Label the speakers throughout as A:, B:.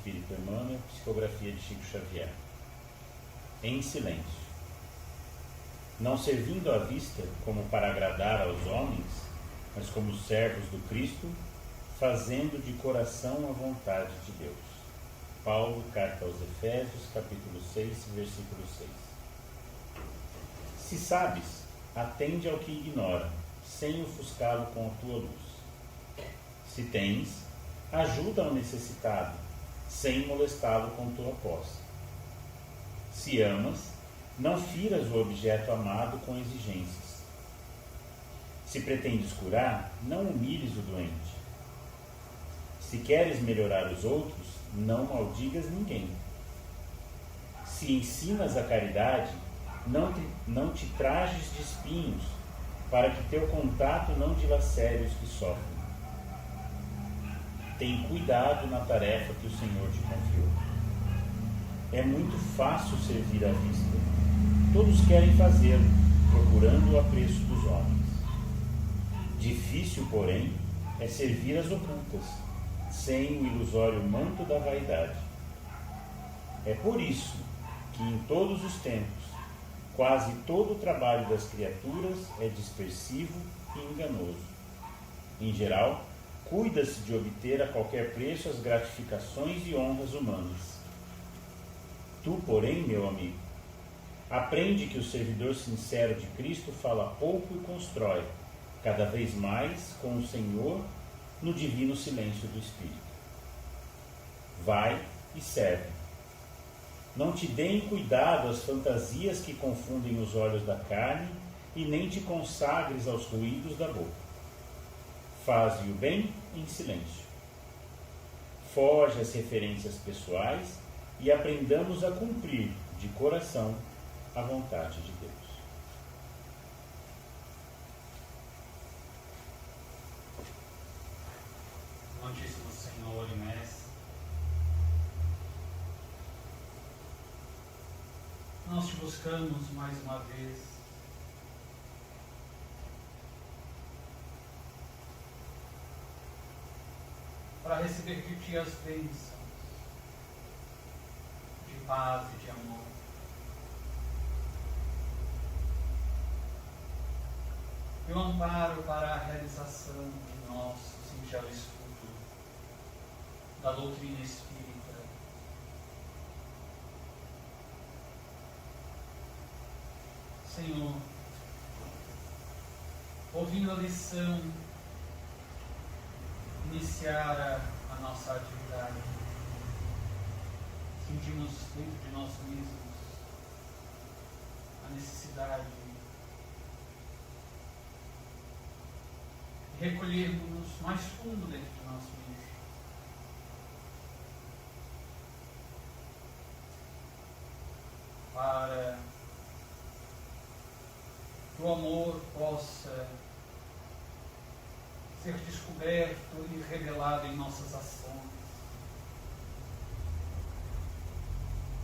A: Espírito Emmanuel, psicografia de Chico Xavier. Em silêncio. Não servindo à vista como para agradar aos homens, mas como servos do Cristo, fazendo de coração a vontade de Deus. Paulo, carta aos Efésios, capítulo 6, versículo 6. Se sabes, atende ao que ignora, sem ofuscá-lo com a tua luz. Se tens, ajuda ao necessitado, sem molestá-lo com tua posse. Se amas, não firas o objeto amado com exigências. Se pretendes curar, não humilhes o doente. Se queres melhorar os outros, não maldigas ninguém. Se ensinas a caridade, não te trajes de espinhos, para que teu contato não dilacere os que sofrem. Tem cuidado na tarefa que o Senhor te confiou. É muito fácil servir à vista. Todos querem fazê-lo, procurando o apreço dos homens. Difícil, porém, é servir às ocultas, sem o ilusório manto da vaidade. É por isso que, em todos os tempos, quase todo o trabalho das criaturas é dispersivo e enganoso. Em geral, cuida-se de obter a qualquer preço as gratificações e honras humanas. Tu, porém, meu amigo, aprende que o servidor sincero de Cristo fala pouco e constrói, cada vez mais, com o Senhor, no divino silêncio do Espírito. Vai e serve. Não te deem cuidado às fantasias que confundem os olhos da carne e nem te consagres aos ruídos da boca. Faze o bem em silêncio. Foge às referências pessoais e aprendamos a cumprir de coração a vontade de Deus.
B: Amantíssimo Senhor e Mestre, nós te buscamos mais uma vez para receber de ti as bênçãos de paz e de amor. E o amparo para a realização de nosso singelo estudo da doutrina espírita. Senhor, ouvindo a lição, iniciar a nossa atividade, sentimos dentro de nós mesmos a necessidade de recolhermos mais fundo dentro de nós mesmos. Para que o amor possa ser descoberto e revelado em nossas ações.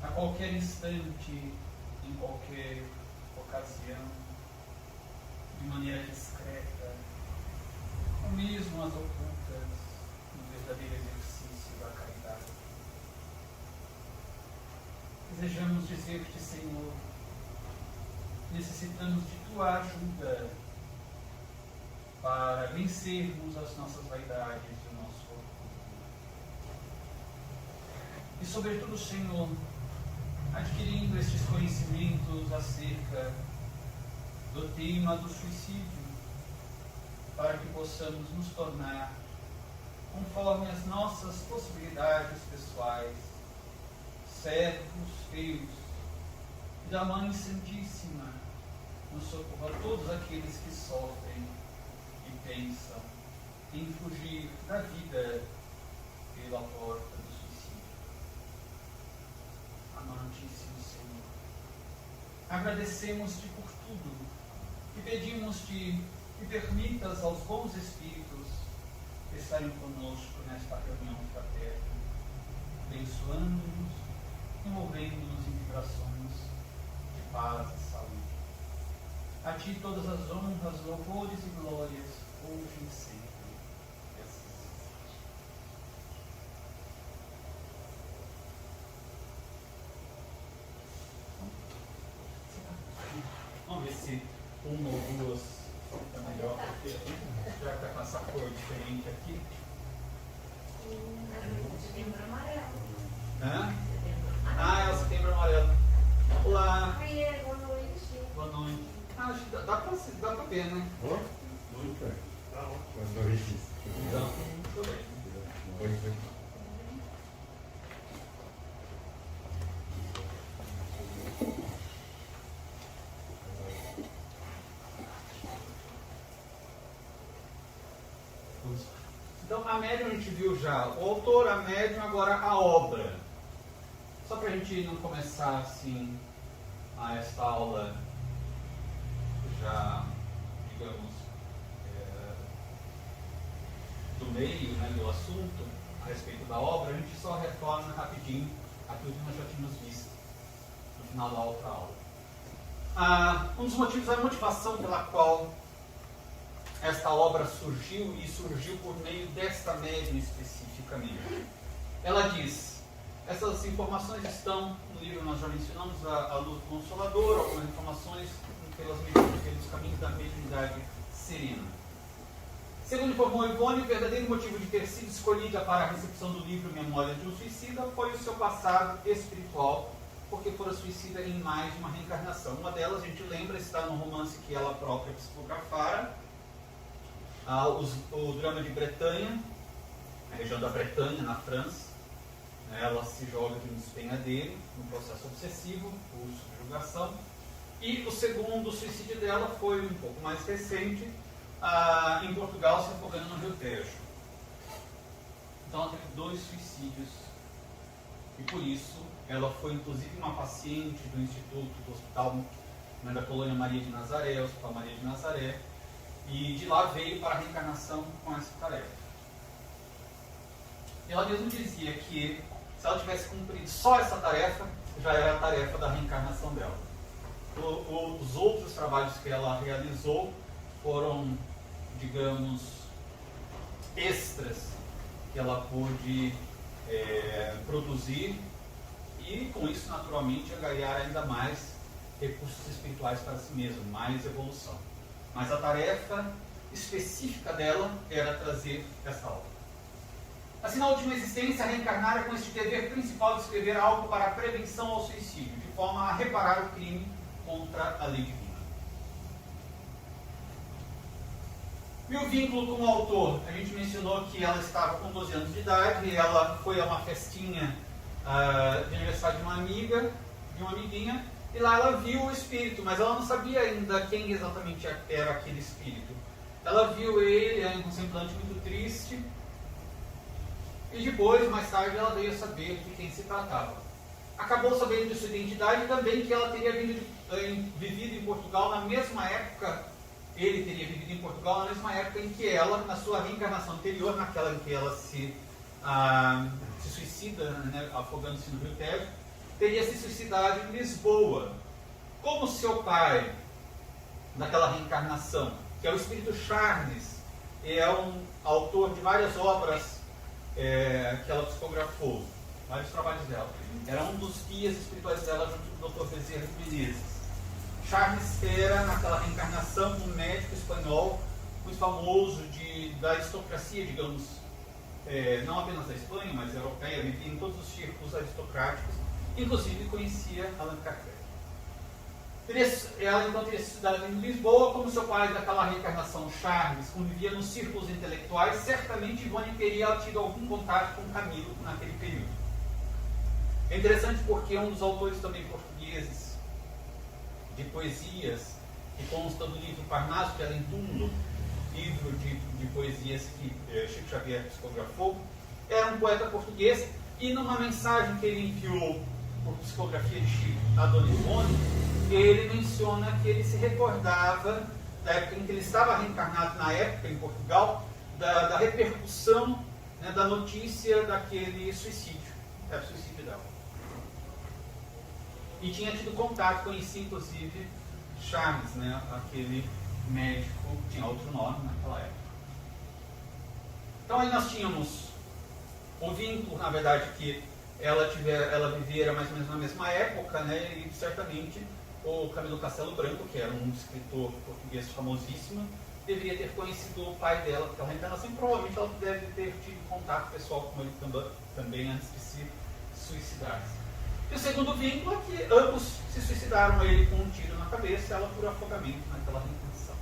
B: A qualquer instante, em qualquer ocasião, de maneira discreta, ou mesmo as ocultas, no verdadeiro exercício da caridade. Desejamos dizer-te, Senhor, necessitamos de tua ajuda para vencermos as nossas vaidades e o nosso orgulho. E, sobretudo, Senhor, adquirindo estes conhecimentos acerca do tema do suicídio, para que possamos nos tornar, conforme as nossas possibilidades pessoais, servos teus e da Mãe Santíssima, no socorro a todos aqueles que sofrem e pensam em fugir da vida pela porta do suicídio. Amantíssimo Senhor, agradecemos-te por tudo e pedimos-te que permitas aos bons espíritos estarem conosco nesta reunião fraterna, abençoando-nos, envolvendo-nos em vibrações de paz e saúde. A ti todas as honras, louvores e glórias, hoje e sempre. E assim seja. ver se uma ou duas é melhor, porque já está com essa cor diferente aqui.
C: Setembro amarelo.
B: Hã? Ah, é o setembro amarelo. Olá.
C: Oi, boa noite.
B: Boa noite. Ah, acho que dá pra ver, né?
D: Muito bem. Tá ótimo. Boa noite.
B: Então, tudo bem.
D: Oi.
B: Então, a médium a gente viu já o autor, a médium, agora a obra. Só para a gente não começar assim a esta aula já, digamos, do meio, né, do assunto a respeito da obra, a gente só retorna rapidinho aquilo que nós já tínhamos visto no final da outra aula. Um dos motivos, a motivação pela qual esta obra surgiu, e surgiu por meio desta médium especificamente. Ela diz: essas informações estão no livro, nós já mencionamos, A Luz do Consolador, algumas informações pelos caminhos da mediunidade serena. Segundo informou Ivone, o verdadeiro motivo de ter sido escolhida para a recepção do livro Memória de um Suicida foi o seu passado espiritual, porque fora suicida em mais de uma reencarnação. Uma delas, a gente lembra, está no romance que ela própria psicografara, o drama de Bretanha, a região da Bretanha, na França. Ela se joga de um despenhadeiro, num processo obsessivo, por subjugação. E o segundo suicídio dela foi um pouco mais recente, em Portugal, se afogando no Rio Tejo. Então ela teve 2 suicídios. E por isso, ela foi inclusive uma paciente do Instituto, do Hospital, né, da Colônia Maria de Nazaré, o Hospital Maria de Nazaré. E de lá veio para a reencarnação com essa tarefa. E ela mesmo dizia que se ela tivesse cumprido só essa tarefa, já era a tarefa da reencarnação dela. Os outros trabalhos que ela realizou foram, digamos, extras que ela pôde produzir e com isso naturalmente ganhar ainda mais recursos espirituais para si mesma, mais evolução. Mas a tarefa específica dela era trazer essa obra. Assim, na última existência, reencarnara com este dever principal de escrever algo para a prevenção ao suicídio, de forma a reparar o crime contra a lei divina. E o vínculo com o autor? A gente mencionou que ela estava com 12 anos de idade, e ela foi a uma festinha de aniversário de uma amiga, de uma amiguinha, e lá ela viu o espírito, mas ela não sabia ainda quem exatamente era aquele espírito. Ela viu ele, um semblante muito triste, e depois, mais tarde, ela veio a saber de quem se tratava. Acabou sabendo de sua identidade e também que ela teria vivido em Portugal na mesma época, ele teria vivido em Portugal na mesma época em que ela, na sua reencarnação anterior, naquela em que ela se suicida, né, afogando-se no Rio Tejo, teria se suicidado em Lisboa. Como seu pai, naquela reencarnação, que é o espírito Charles, é um autor de várias obras que ela psicografou, vários trabalhos dela. Era um dos guias espirituais dela junto com o Dr. Bezerra de Menezes. Charles era, naquela reencarnação, um médico espanhol muito famoso da aristocracia, digamos, não apenas da Espanha, mas europeia, vivia em todos os círculos aristocráticos. Inclusive conhecia Allan Kardec. Ela então teria se estudado em Lisboa, como seu pai daquela reencarnação, Charles, convivia nos círculos intelectuais, certamente Ivone teria tido algum contato com Camilo naquele período. É interessante porque um dos autores também portugueses de poesias, que consta do livro Parnaso, que é além túmulo, livro de poesias que Chico Xavier psicografou, era um poeta português, e numa mensagem que ele enviou por psicografia de Chico a Dona Ivone, ele menciona que ele se recordava da época em que ele estava reencarnado na época em Portugal, da repercussão, né, da notícia daquele suicídio, era o suicídio dela. E tinha tido contato, conhecia inclusive Charles, né, aquele médico, tinha outro nome naquela época. Então aí nós tínhamos o vínculo, na verdade, que ela vivera mais ou menos na mesma época, né, e certamente o Camilo Castelo Branco, que era um escritor português famosíssimo, deveria ter conhecido o pai dela naquela reencarnação, e provavelmente ela deve ter tido contato pessoal com ele também antes de se suicidar-se. E o segundo vínculo é que ambos se suicidaram, ele com um tiro na cabeça, ela por afogamento naquela reencarnação.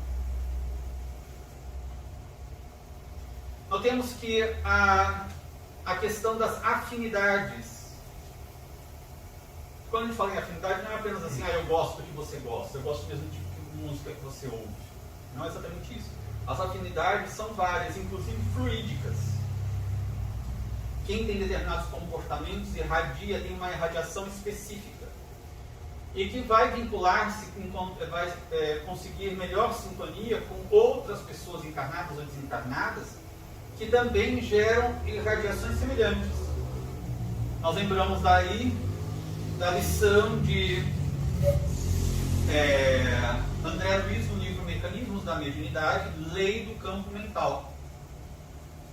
B: Notemos que a questão das afinidades, quando a gente fala em afinidade, não é apenas assim, eu gosto do que você gosta, eu gosto do mesmo tipo de música que você ouve. Não é exatamente isso. As afinidades são várias, inclusive fluídicas. Quem tem determinados comportamentos irradia, tem uma irradiação específica. E que vai vincular-se, vai conseguir melhor sintonia com outras pessoas encarnadas ou desencarnadas, que também geram irradiações semelhantes. Nós lembramos daí da lição de André Luiz, no livro Mecanismos da Mediunidade, Lei do Campo Mental.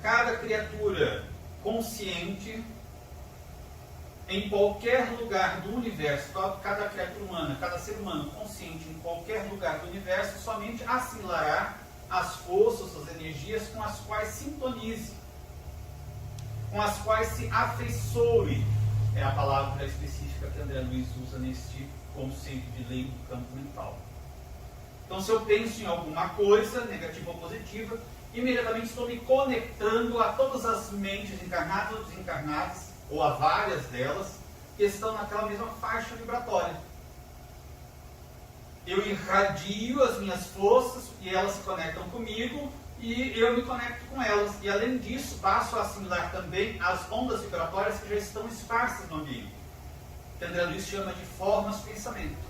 B: Cada criatura consciente, em qualquer lugar do universo, cada criatura humana, cada ser humano consciente em qualquer lugar do universo, somente assimilará as forças, as energias com as quais sintonize, com as quais se afeiçoe, é a palavra específica que André Luiz usa neste conceito de lei do campo mental. Então, se eu penso em alguma coisa, negativa ou positiva, imediatamente estou me conectando a todas as mentes encarnadas ou desencarnadas, ou a várias delas, que estão naquela mesma faixa vibratória. Eu irradio as minhas forças e elas se conectam comigo e eu me conecto com elas. E além disso, passo a assimilar também as ondas vibratórias que já estão esparsas no ambiente, que André Luiz chama de formas pensamento.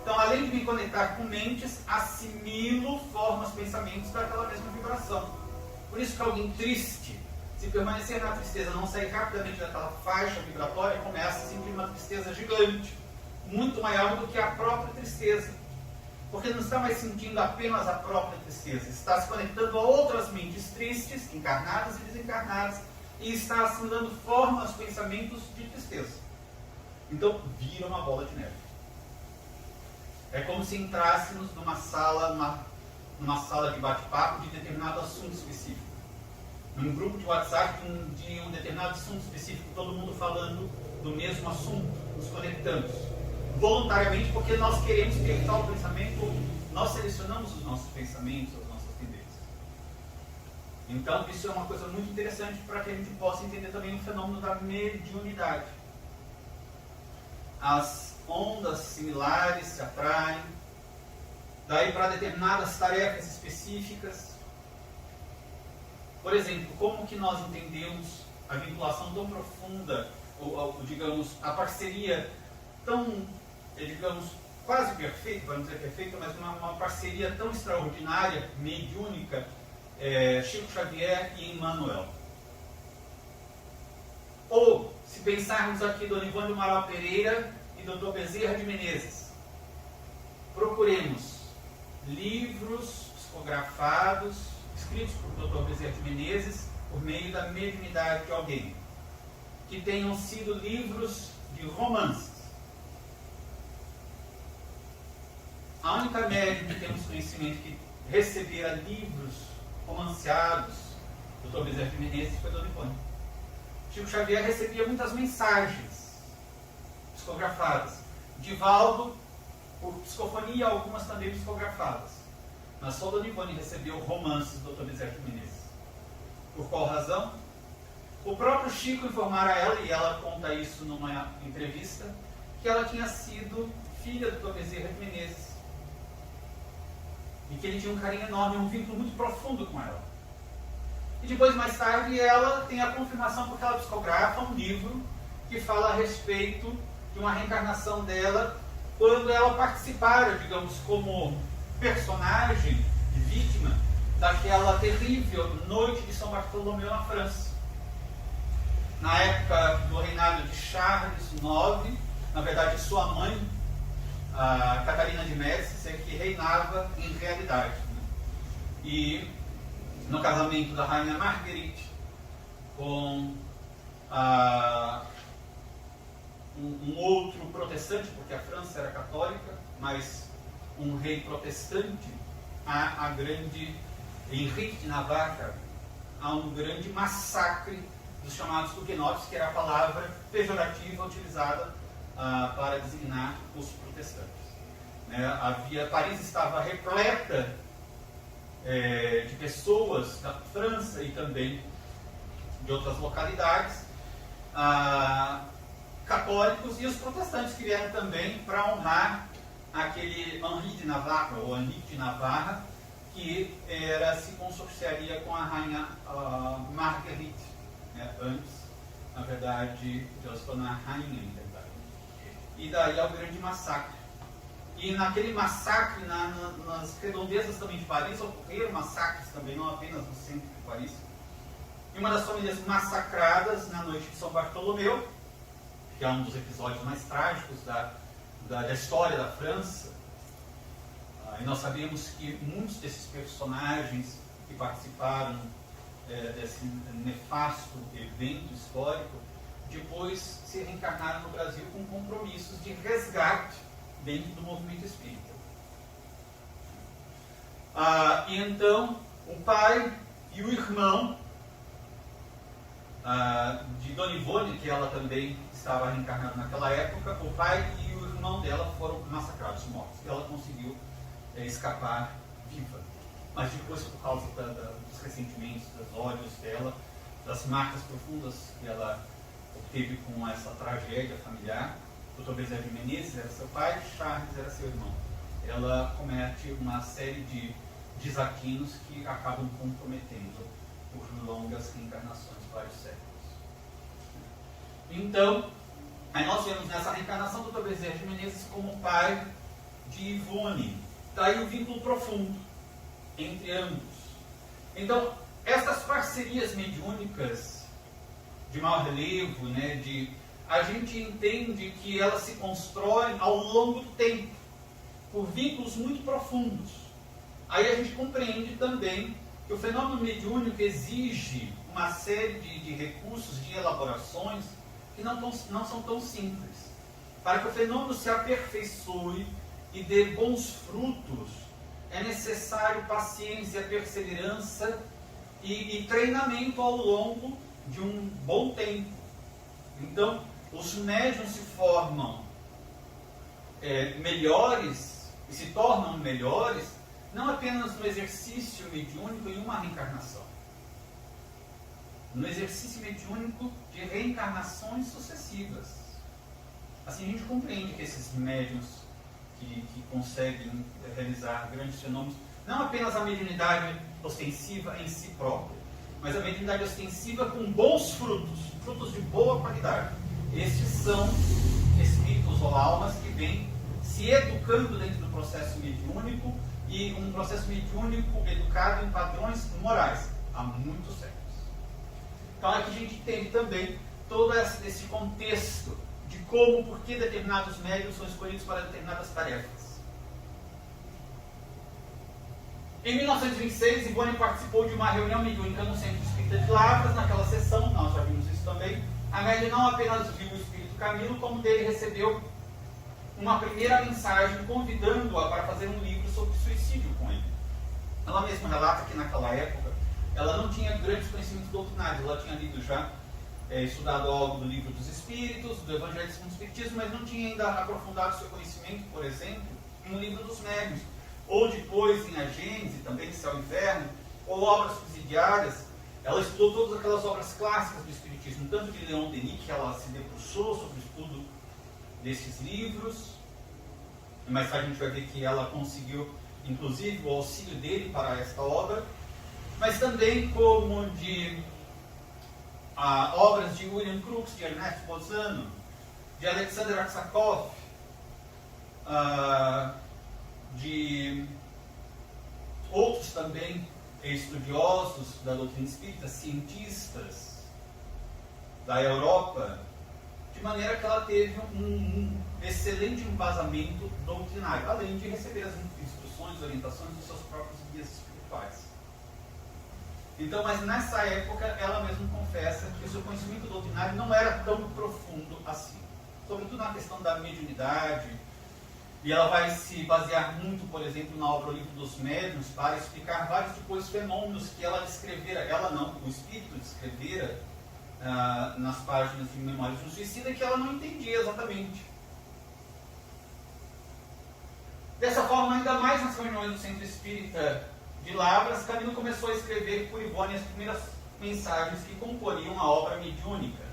B: Então, além de me conectar com mentes, assimilo formas, pensamentos daquela mesma vibração. Por isso que alguém triste, se permanecer na tristeza, não sair rapidamente daquela faixa vibratória, começa a sentir uma tristeza gigante, muito maior do que a própria tristeza. Porque não está mais sentindo apenas a própria tristeza, está se conectando a outras mentes tristes, encarnadas e desencarnadas, e está assimilando formas, pensamentos de tristeza. Então, vira uma bola de neve. É como se entrássemos numa sala de bate-papo de determinado assunto específico. Num grupo de WhatsApp de um determinado assunto específico, todo mundo falando do mesmo assunto, nos conectamos. Voluntariamente, porque nós queremos conectar o pensamento, nós selecionamos os nossos pensamentos, as nossas tendências. Então, isso é uma coisa muito interessante para que a gente possa entender também o fenômeno da mediunidade. As ondas similares se atraem, daí para determinadas tarefas específicas. Por exemplo, como que nós entendemos a vinculação tão profunda, ou digamos, a parceria tão, digamos, quase perfeita, vamos dizer perfeita, mas uma parceria tão extraordinária, mediúnica, Chico Xavier e Emmanuel. Ou, se pensarmos aqui do Nivânio Amaral Pereira e Dr. Bezerra de Menezes, procuremos livros psicografados, escritos por Dr. Bezerra de Menezes, por meio da mediunidade de alguém, que tenham sido livros de romances. A única médium que temos conhecimento que recebera livros romanceados do Dr. Bezerra de Menezes foi Dona Ivone. Chico Xavier recebia muitas mensagens psicografadas. Divaldo, por psicofonia, algumas também psicografadas. Mas só Dona Ivone recebeu romances do Dr. Bezerra de Menezes. Por qual razão? O próprio Chico informara a ela, e ela conta isso numa entrevista, que ela tinha sido filha do Dr. Bezerra de Menezes. E que ele tinha um carinho enorme, um vínculo muito profundo com ela. E depois, mais tarde, ela tem a confirmação, porque ela psicografa um livro que fala a respeito de uma reencarnação dela, quando ela participara, digamos, como personagem, vítima, daquela terrível noite de São Bartolomeu na França. Na época do reinado de Charles IX, na verdade sua mãe, a Catarina de Médicis, é que reinava em realidade. E no casamento da rainha Marguerite com um outro protestante, porque a França era católica, mas um rei protestante, a grande Henrique de Navarra, há um grande massacre dos chamados huguenotes, que era a palavra pejorativa utilizada para designar os protestantes. Paris estava repleta de pessoas da França e também de outras localidades, católicos, e os protestantes que vieram também para honrar aquele Henri de Navarra, ou Henrique de Navarra, que se consubstanciaria com a rainha Marguerite, antes, na verdade, de ela se tornar rainha, em verdade. E daí é o grande massacre. E naquele massacre, nas redondezas também de Paris, ocorreram massacres também, não apenas no centro de Paris. E uma das famílias massacradas na noite de São Bartolomeu, que é um dos episódios mais trágicos da história da França. E nós sabemos que muitos desses personagens que participaram desse nefasto evento histórico, depois se reencarnaram no Brasil com compromissos de resgate dentro do movimento espírita. E então, o pai e o irmão de Dona Ivone, que ela também estava reencarnada naquela época, o pai e o irmão dela foram massacrados, mortos. E ela conseguiu escapar viva. Mas depois, por causa dos ressentimentos, dos ódios dela, das marcas profundas que ela obteve com essa tragédia familiar, Dr. Bezerra de Menezes era seu pai, Charles era seu irmão. Ela comete uma série de desatinos que acabam comprometendo por longas reencarnações, vários séculos. Então, aí nós vemos nessa reencarnação do Dr. Bezerra de Menezes como pai de Ivone. Daí o vínculo profundo entre ambos. Então, essas parcerias mediúnicas de maior relevo, a gente entende que elas se constroem ao longo do tempo, por vínculos muito profundos. Aí a gente compreende também que o fenômeno mediúnico exige uma série de recursos, de elaborações, que não são tão simples. Para que o fenômeno se aperfeiçoe e dê bons frutos, é necessário paciência, perseverança e treinamento ao longo de um bom tempo. Então, os médiuns se formam melhores e se tornam melhores não apenas no exercício mediúnico em uma reencarnação, no exercício mediúnico de reencarnações sucessivas. Assim a gente compreende que esses médiuns que conseguem realizar grandes fenômenos, não apenas a mediunidade ostensiva em si própria, mas a mediunidade ostensiva com bons frutos, frutos de boa qualidade. Estes são espíritos ou almas que vêm se educando dentro do processo mediúnico, e um processo mediúnico educado em padrões morais há muitos séculos. Então aqui a gente entende também todo esse contexto de como, por que determinados médiuns são escolhidos para determinadas tarefas. Em 1926, Ivone participou de uma reunião mediúnica no Centro Espírita de Lavras. Naquela sessão, nós já vimos isso também, a médium não apenas viu o Espírito Camilo, como dele recebeu uma primeira mensagem convidando-a para fazer um livro sobre suicídio com ele. Ela mesma relata que naquela época ela não tinha grandes conhecimentos doutrinários, ela tinha lido já, estudado algo do Livro dos Espíritos, do Evangelho segundo o Espiritismo, mas não tinha ainda aprofundado seu conhecimento, por exemplo, no Livro dos Médiuns, ou depois em A Gênese, também Céu e Inferno, ou obras subsidiárias. Ela estudou todas aquelas obras clássicas do Espiritismo, tanto de Leon Denis, que ela se debruçou sobre o estudo desses livros. Mais tarde a gente vai ver que ela conseguiu, inclusive, o auxílio dele para esta obra, mas também como de obras de William Crookes, de Ernesto Bozano, de Alexander Aksakov, de outros também estudiosos da doutrina espírita, cientistas da Europa, de maneira que ela teve um excelente embasamento doutrinário, além de receber as instruções e orientações dos seus próprios guias espirituais. Então, mas nessa época, ela mesma confessa que o seu conhecimento doutrinário não era tão profundo assim. sobretudo na questão da mediunidade, e ela vai se basear muito, por exemplo, na obra O Livro dos Médiuns, para explicar vários depois fenômenos que ela descrevera, ela não, o espírito descrevera nas páginas de Memórias de um Suicida, que ela não entendia exatamente. Dessa forma, ainda mais nas reuniões do Centro Espírita de Lavras, Camilo começou a escrever por Ivone as primeiras mensagens que comporiam a obra mediúnica.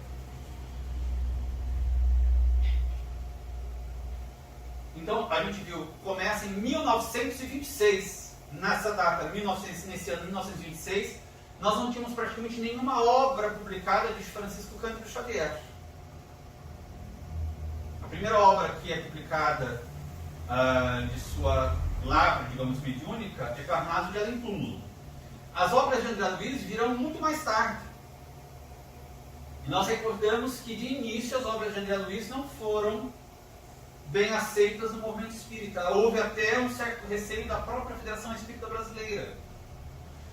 B: Então, a gente viu, começa em 1926, nessa data, nesse ano 1926, nós não tínhamos praticamente nenhuma obra publicada de Francisco Cândido Xavier. A primeira obra que é publicada de sua lavra, digamos, mediúnica, é Carnado de Além Túmulo. As obras de André Luiz virão muito mais tarde. E nós recordamos que, de início, as obras de André Luiz não foram bem aceitas no movimento espírita. Houve até um certo receio da própria Federação Espírita Brasileira.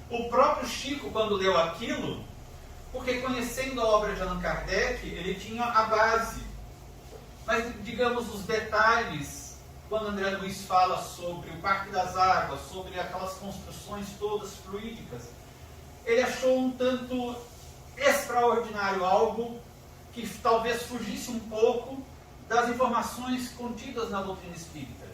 B: O próprio Chico, quando leu aquilo, porque conhecendo a obra de Allan Kardec, ele tinha a base. Mas, digamos, os detalhes, quando André Luiz fala sobre o Parque das Águas, sobre aquelas construções todas fluídicas, ele achou um tanto extraordinário, algo que talvez fugisse um pouco das informações contidas na doutrina espírita.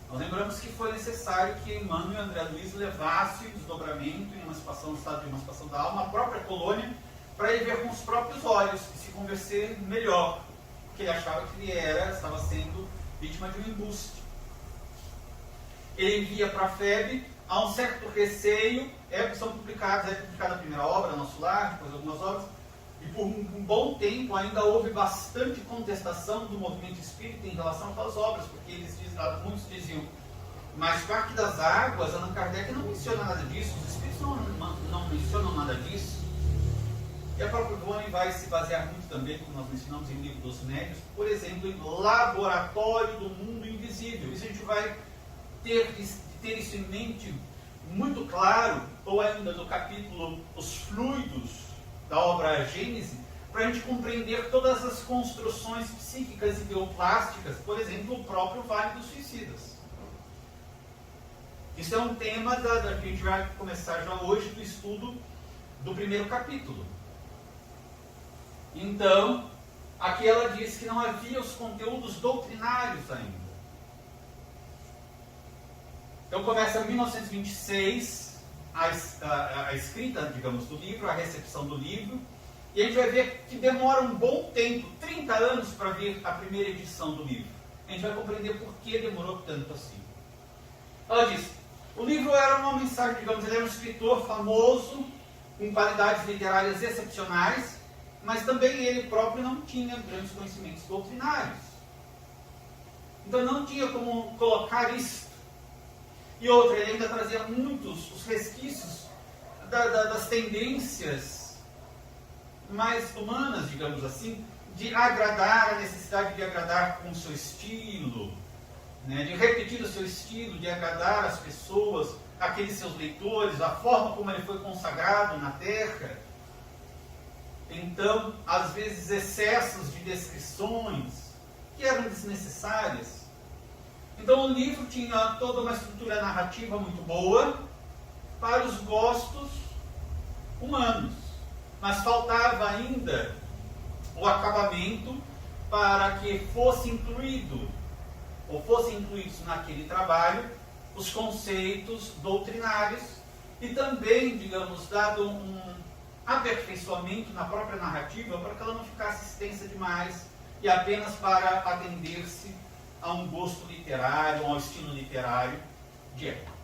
B: Nós lembramos que foi necessário que Emmanuel e André Luiz levassem o desdobramento e emancipação do estado de emancipação da alma à própria colônia, para ele ver com os próprios olhos e se convencer melhor, porque ele achava que ele estava sendo vítima de um embuste. Ele envia para a FEB, há um certo receio, são publicadas, é publicada a primeira obra, Nosso Lar, depois algumas obras, e por um bom tempo ainda houve bastante contestação do movimento espírita em relação àquelas obras, porque muitos diziam, mas Parque das Águas, Allan Kardec não menciona nada disso, os espíritos não mencionam nada disso. E a própria Ivone vai se basear muito também, como nós mencionamos em Livro dos Médiuns, por exemplo, em Laboratório do Mundo Invisível. Isso a gente vai ter isso em mente muito claro, ou ainda no capítulo Os Fluidos da obra Gênese, para a gente compreender todas as construções psíquicas e bioplásticas, por exemplo, o próprio Vale dos Suicidas. Isso é um tema que a gente vai começar já hoje do estudo do primeiro capítulo. Então, aqui ela diz que não havia os conteúdos doutrinários ainda. Então começa em 1926 a escrita, digamos, do livro, a recepção do livro, e a gente vai ver que demora um bom tempo, 30 anos, para vir a primeira edição do livro. A gente vai compreender por que demorou tanto assim. Ela diz, o livro era uma mensagem, digamos, ele era um escritor famoso, com qualidades literárias excepcionais, mas também ele próprio não tinha grandes conhecimentos doutrinários. Então não tinha como colocar isto. E outra, ele ainda trazia muitos os resquícios das tendências mais humanas, digamos assim, de agradar, a necessidade de agradar com o seu estilo, né, de repetir o seu estilo, de agradar as pessoas, aqueles seus leitores, a forma como ele foi consagrado na Terra. Então, às vezes, excessos de descrições que eram desnecessárias. Então, o livro tinha toda uma estrutura narrativa muito boa para os gostos humanos, mas faltava ainda o acabamento para que fosse incluído, ou fossem incluídos naquele trabalho, os conceitos doutrinários e também, digamos, dado um aperfeiçoamento na própria narrativa para que ela não ficasse extensa demais e apenas para atender-se a um gosto literário, ao estilo literário de época.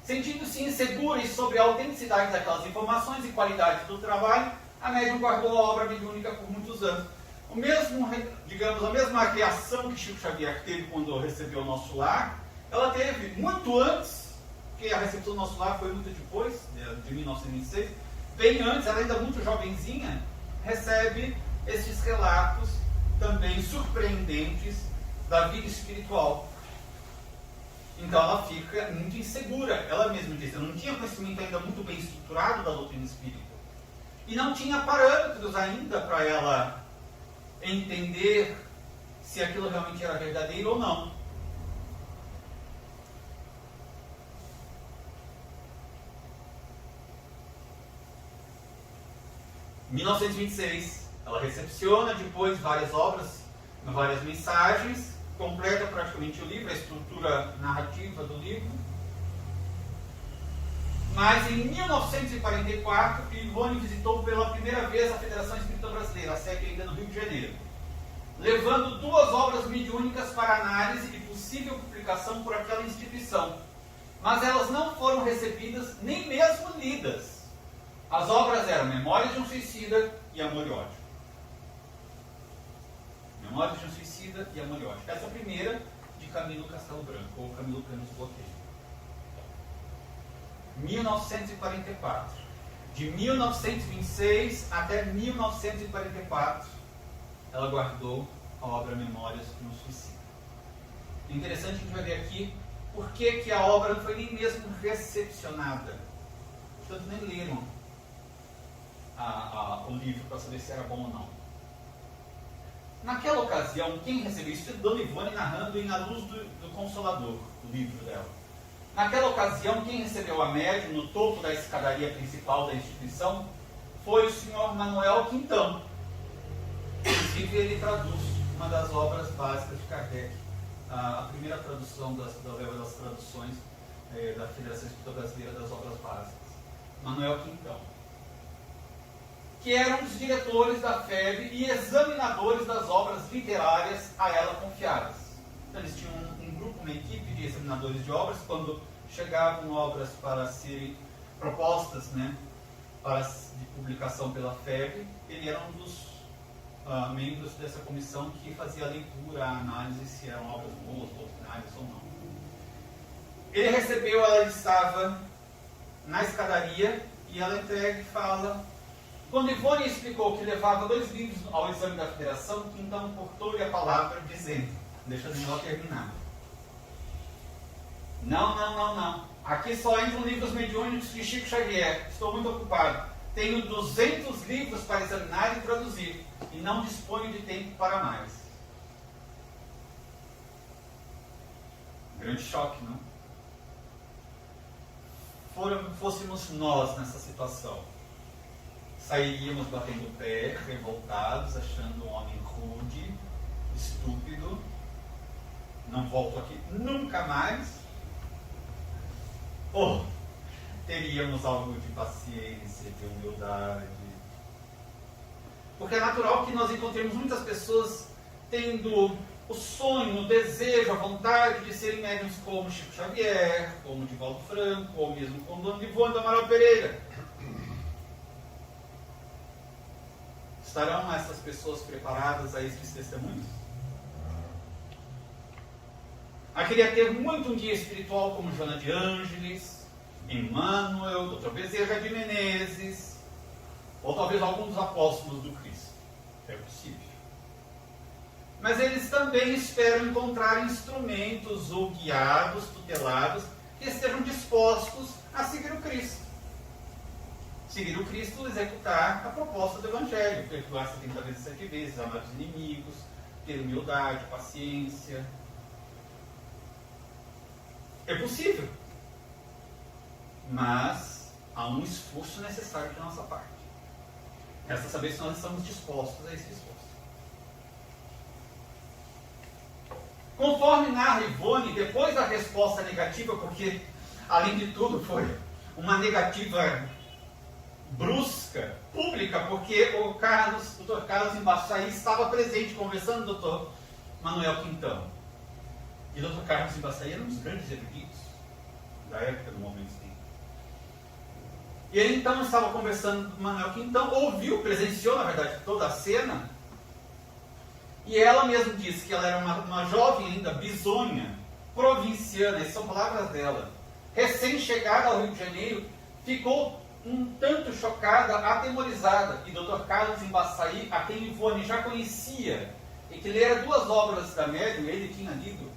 B: Sentindo-se insegura sobre a autenticidade daquelas informações e qualidade do trabalho, a médium guardou a obra mediúnica por muitos anos. O mesmo, digamos, a mesma reação que Chico Xavier teve quando recebeu o Nosso Lar, ela teve muito antes, porque a recepção do Nosso Lar foi muito depois, de 1926, bem antes, ela ainda muito jovenzinha, recebe esses relatos também surpreendentes da vida espiritual. Então ela fica muito insegura. Ela mesma diz, eu não tinha conhecimento ainda muito bem estruturado da doutrina espírita. e não tinha parâmetros ainda para ela entender se aquilo realmente era verdadeiro ou não. Em 1926, ela recepciona depois várias obras, várias mensagens, completa praticamente o livro, a estrutura narrativa do livro. Mas em 1944, Ivone visitou pela primeira vez a Federação Espírita Brasileira, a sede ainda no Rio de Janeiro, levando 2 obras mediúnicas para análise e possível publicação por aquela instituição. Mas elas não foram recebidas, nem mesmo lidas. As obras eram Memórias de um Suicida e Amor e Ódio. Memórias de um Suicida e Amor e Ódio. Essa primeira de Camilo Castelo Branco, ou Camilo Canos Bloqueio. 1944. De 1926 até 1944, ela guardou a obra Memórias de um Suicida. Interessante, a gente vai ver aqui por que a obra não foi nem mesmo recepcionada. Portanto, nem leram o livro para saber se era bom ou não. Naquela ocasião, quem recebeu isso é Dona Ivone narrando em A Luz do Consolador, o livro dela. Naquela ocasião, quem recebeu a médium no topo da escadaria principal da instituição foi o senhor Manuel Quintão. Inclusive, ele traduz uma das obras básicas de Kardec, a primeira tradução das traduções da Federação Espírita Brasileira das Obras Básicas. Manuel Quintão, que era um dos diretores da FEB e examinadores das obras literárias a ela confiadas. Então, eles tinham um grupo, uma equipe de examinadores de obras. Quando chegavam obras para serem propostas, de publicação pela FEB, ele era um dos membros dessa comissão que fazia a leitura, a análise se eram obras boas, doutrinárias ou não. Ele recebeu, ela estava na escadaria e ela entrega e fala. Quando Ivone explicou que levava 2 livros ao exame da federação, então cortou-lhe a palavra dizendo, deixa ela terminar. Não. Aqui só entram livros mediúnicos de Chico Xavier. Estou muito ocupado. Tenho 200 livros para examinar e traduzir. E não disponho de tempo para mais. Grande choque, não? Fôssemos nós nessa situação, sairíamos batendo o pé, revoltados, achando um homem rude, estúpido, não volto aqui nunca mais, ou teríamos algo de paciência, de humildade. Porque é natural que nós encontremos muitas pessoas tendo o sonho, o desejo, a vontade de serem médiuns como Chico Xavier, como Divaldo Franco, ou mesmo como Dona Ivone do Amaral Pereira. Estarão essas pessoas preparadas a esses testemunhos? Queria ter muito um guia espiritual como Joana de Ângeles, Emmanuel, Dr. Bezerra de Menezes, ou talvez algum dos apóstolos do Cristo. É possível. Mas eles também esperam encontrar instrumentos ou guiados, tutelados, que estejam dispostos a seguir o Cristo. Seguir o Cristo, executar a proposta do Evangelho, perdoar 70 vezes 7 vezes, amar os inimigos, ter humildade, paciência. É possível. Mas há um esforço necessário da nossa parte. Resta saber se nós estamos dispostos a esse esforço. Conforme narra Ivone, depois da resposta negativa, porque, além de tudo, foi uma negativa brusca, pública, porque o Dr. Carlos Embaçaí estava presente, conversando com o Dr. Manuel Quintão. E o Dr. Carlos Embaçaí era um dos grandes eruditos da época do movimento espírita. E ele então estava conversando com o Manuel Quintão, ouviu, presenciou, na verdade, toda a cena. E ela mesma disse que ela era uma jovem ainda, bisonha, provinciana, essas são palavras dela, recém-chegada ao Rio de Janeiro, ficou um tanto chocada, atemorizada. E Dr. Carlos Embaçaí, a quem Ivone já conhecia, e que lera 2 obras da médium, ele tinha lido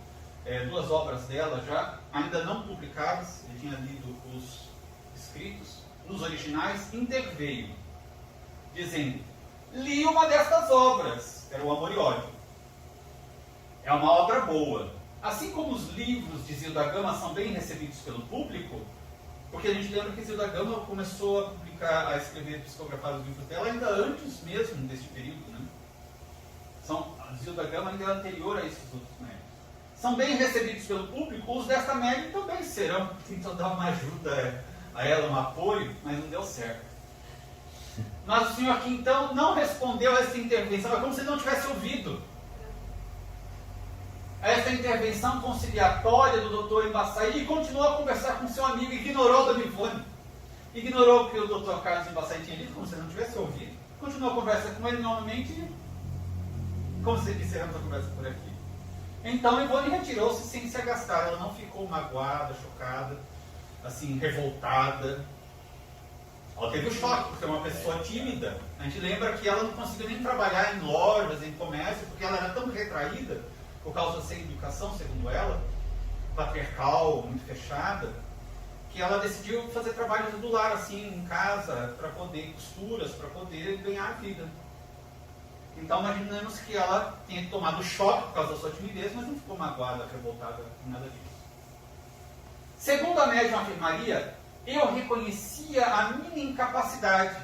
B: 2 obras dela já, ainda não publicadas, ele tinha lido os escritos, nos originais, interveio. dizendo: li uma destas obras, era o Amor e Ódio. É uma obra boa. Assim como os livros de Zilda Gama são bem recebidos pelo público, porque a gente lembra que Zilda Gama começou a publicar, a escrever, psicografar os livros dela ainda antes mesmo deste período, né? A Zilda Gama ainda é anterior a esses outros médios. São bem recebidos pelo público, os desta média também serão. Tentam dar uma ajuda a ela, um apoio, mas não deu certo. Mas o senhor aqui então não respondeu a essa intervenção, é como se ele não tivesse ouvido. Essa intervenção conciliatória do doutor Embaçaí, e continuou a conversar com seu amigo, ignorou a Dona Ivone. Ignorou o que o doutor Carlos Embaçaí tinha dito, como se ele não tivesse ouvido. Continuou a conversa com ele normalmente, como se encerramos a conversa por aqui. Então Ivone retirou-se sem se agastar. Ela não ficou magoada, chocada, assim, revoltada. Ela teve o choque, porque é uma pessoa tímida. A gente lembra que ela não conseguiu nem trabalhar em lojas, em comércio, porque ela era tão retraída, por causa da sem educação, segundo ela, patriarcal, muito fechada, que ela decidiu fazer trabalhos do lar, assim, em casa, para poder, costuras, para poder ganhar a vida. Então imaginamos que ela tenha tomado choque por causa da sua timidez, mas não ficou magoada, revoltada, nada disso. Segundo a médium afirmaria, eu reconhecia a minha incapacidade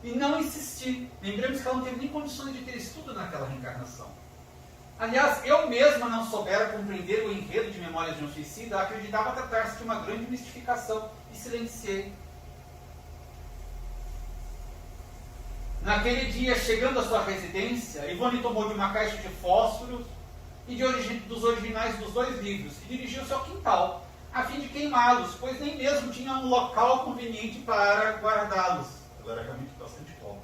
B: e não insisti. Lembremos que ela não teve nem condições de ter estudo naquela reencarnação. Aliás, eu mesma não soubera compreender o enredo de Memórias de um Suicida, acreditava tratar-se de uma grande mistificação e silenciei. Naquele dia, chegando à sua residência, Ivone tomou de uma caixa de fósforos e dos originais dos 2 livros e dirigiu-se ao quintal, a fim de queimá-los, pois nem mesmo tinha um local conveniente para guardá-los. Ela era realmente bastante pobre.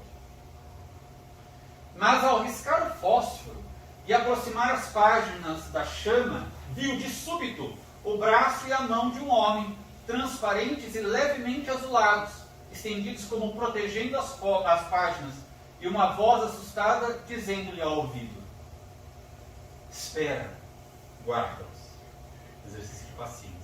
B: Mas ao riscar o fósforo e aproximar as páginas da chama, viu de súbito o braço e a mão de um homem, transparentes e levemente azulados, estendidos como protegendo as páginas, e uma voz assustada dizendo-lhe ao ouvido: espera, guarda-os. Exercício de paciência.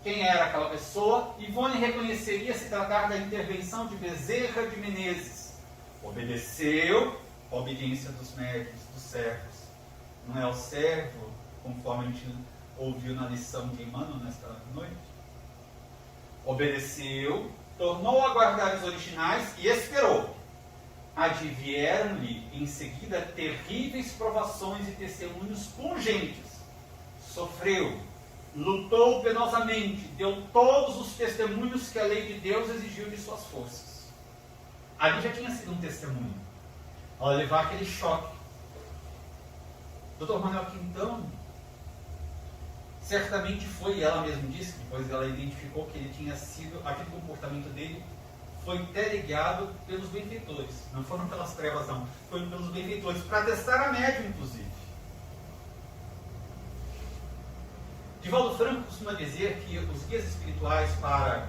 B: Quem era aquela pessoa? Ivone reconheceria se tratar da intervenção de Bezerra de Menezes. Obedeceu a obediência dos médios, dos servos. Não é o servo, conforme a gente ouviu na lição de Emmanuel nesta noite? Obedeceu, tornou a guardar os originais e esperou. Advieram-lhe em seguida terríveis provações e testemunhos pungentes. Sofreu, lutou penosamente, deu todos os testemunhos que a lei de Deus exigiu de suas forças. Ali já tinha sido um testemunho. Ao levar aquele choque. Dr. Manuel Quintão, certamente foi, e ela mesma disse, depois ela identificou que ele tinha sido, aquele comportamento dele foi teleguiado pelos benfeitores. Não foram pelas trevas, não. Foi pelos benfeitores, para testar a médium, inclusive. Divaldo Franco costuma dizer que os guias espirituais, para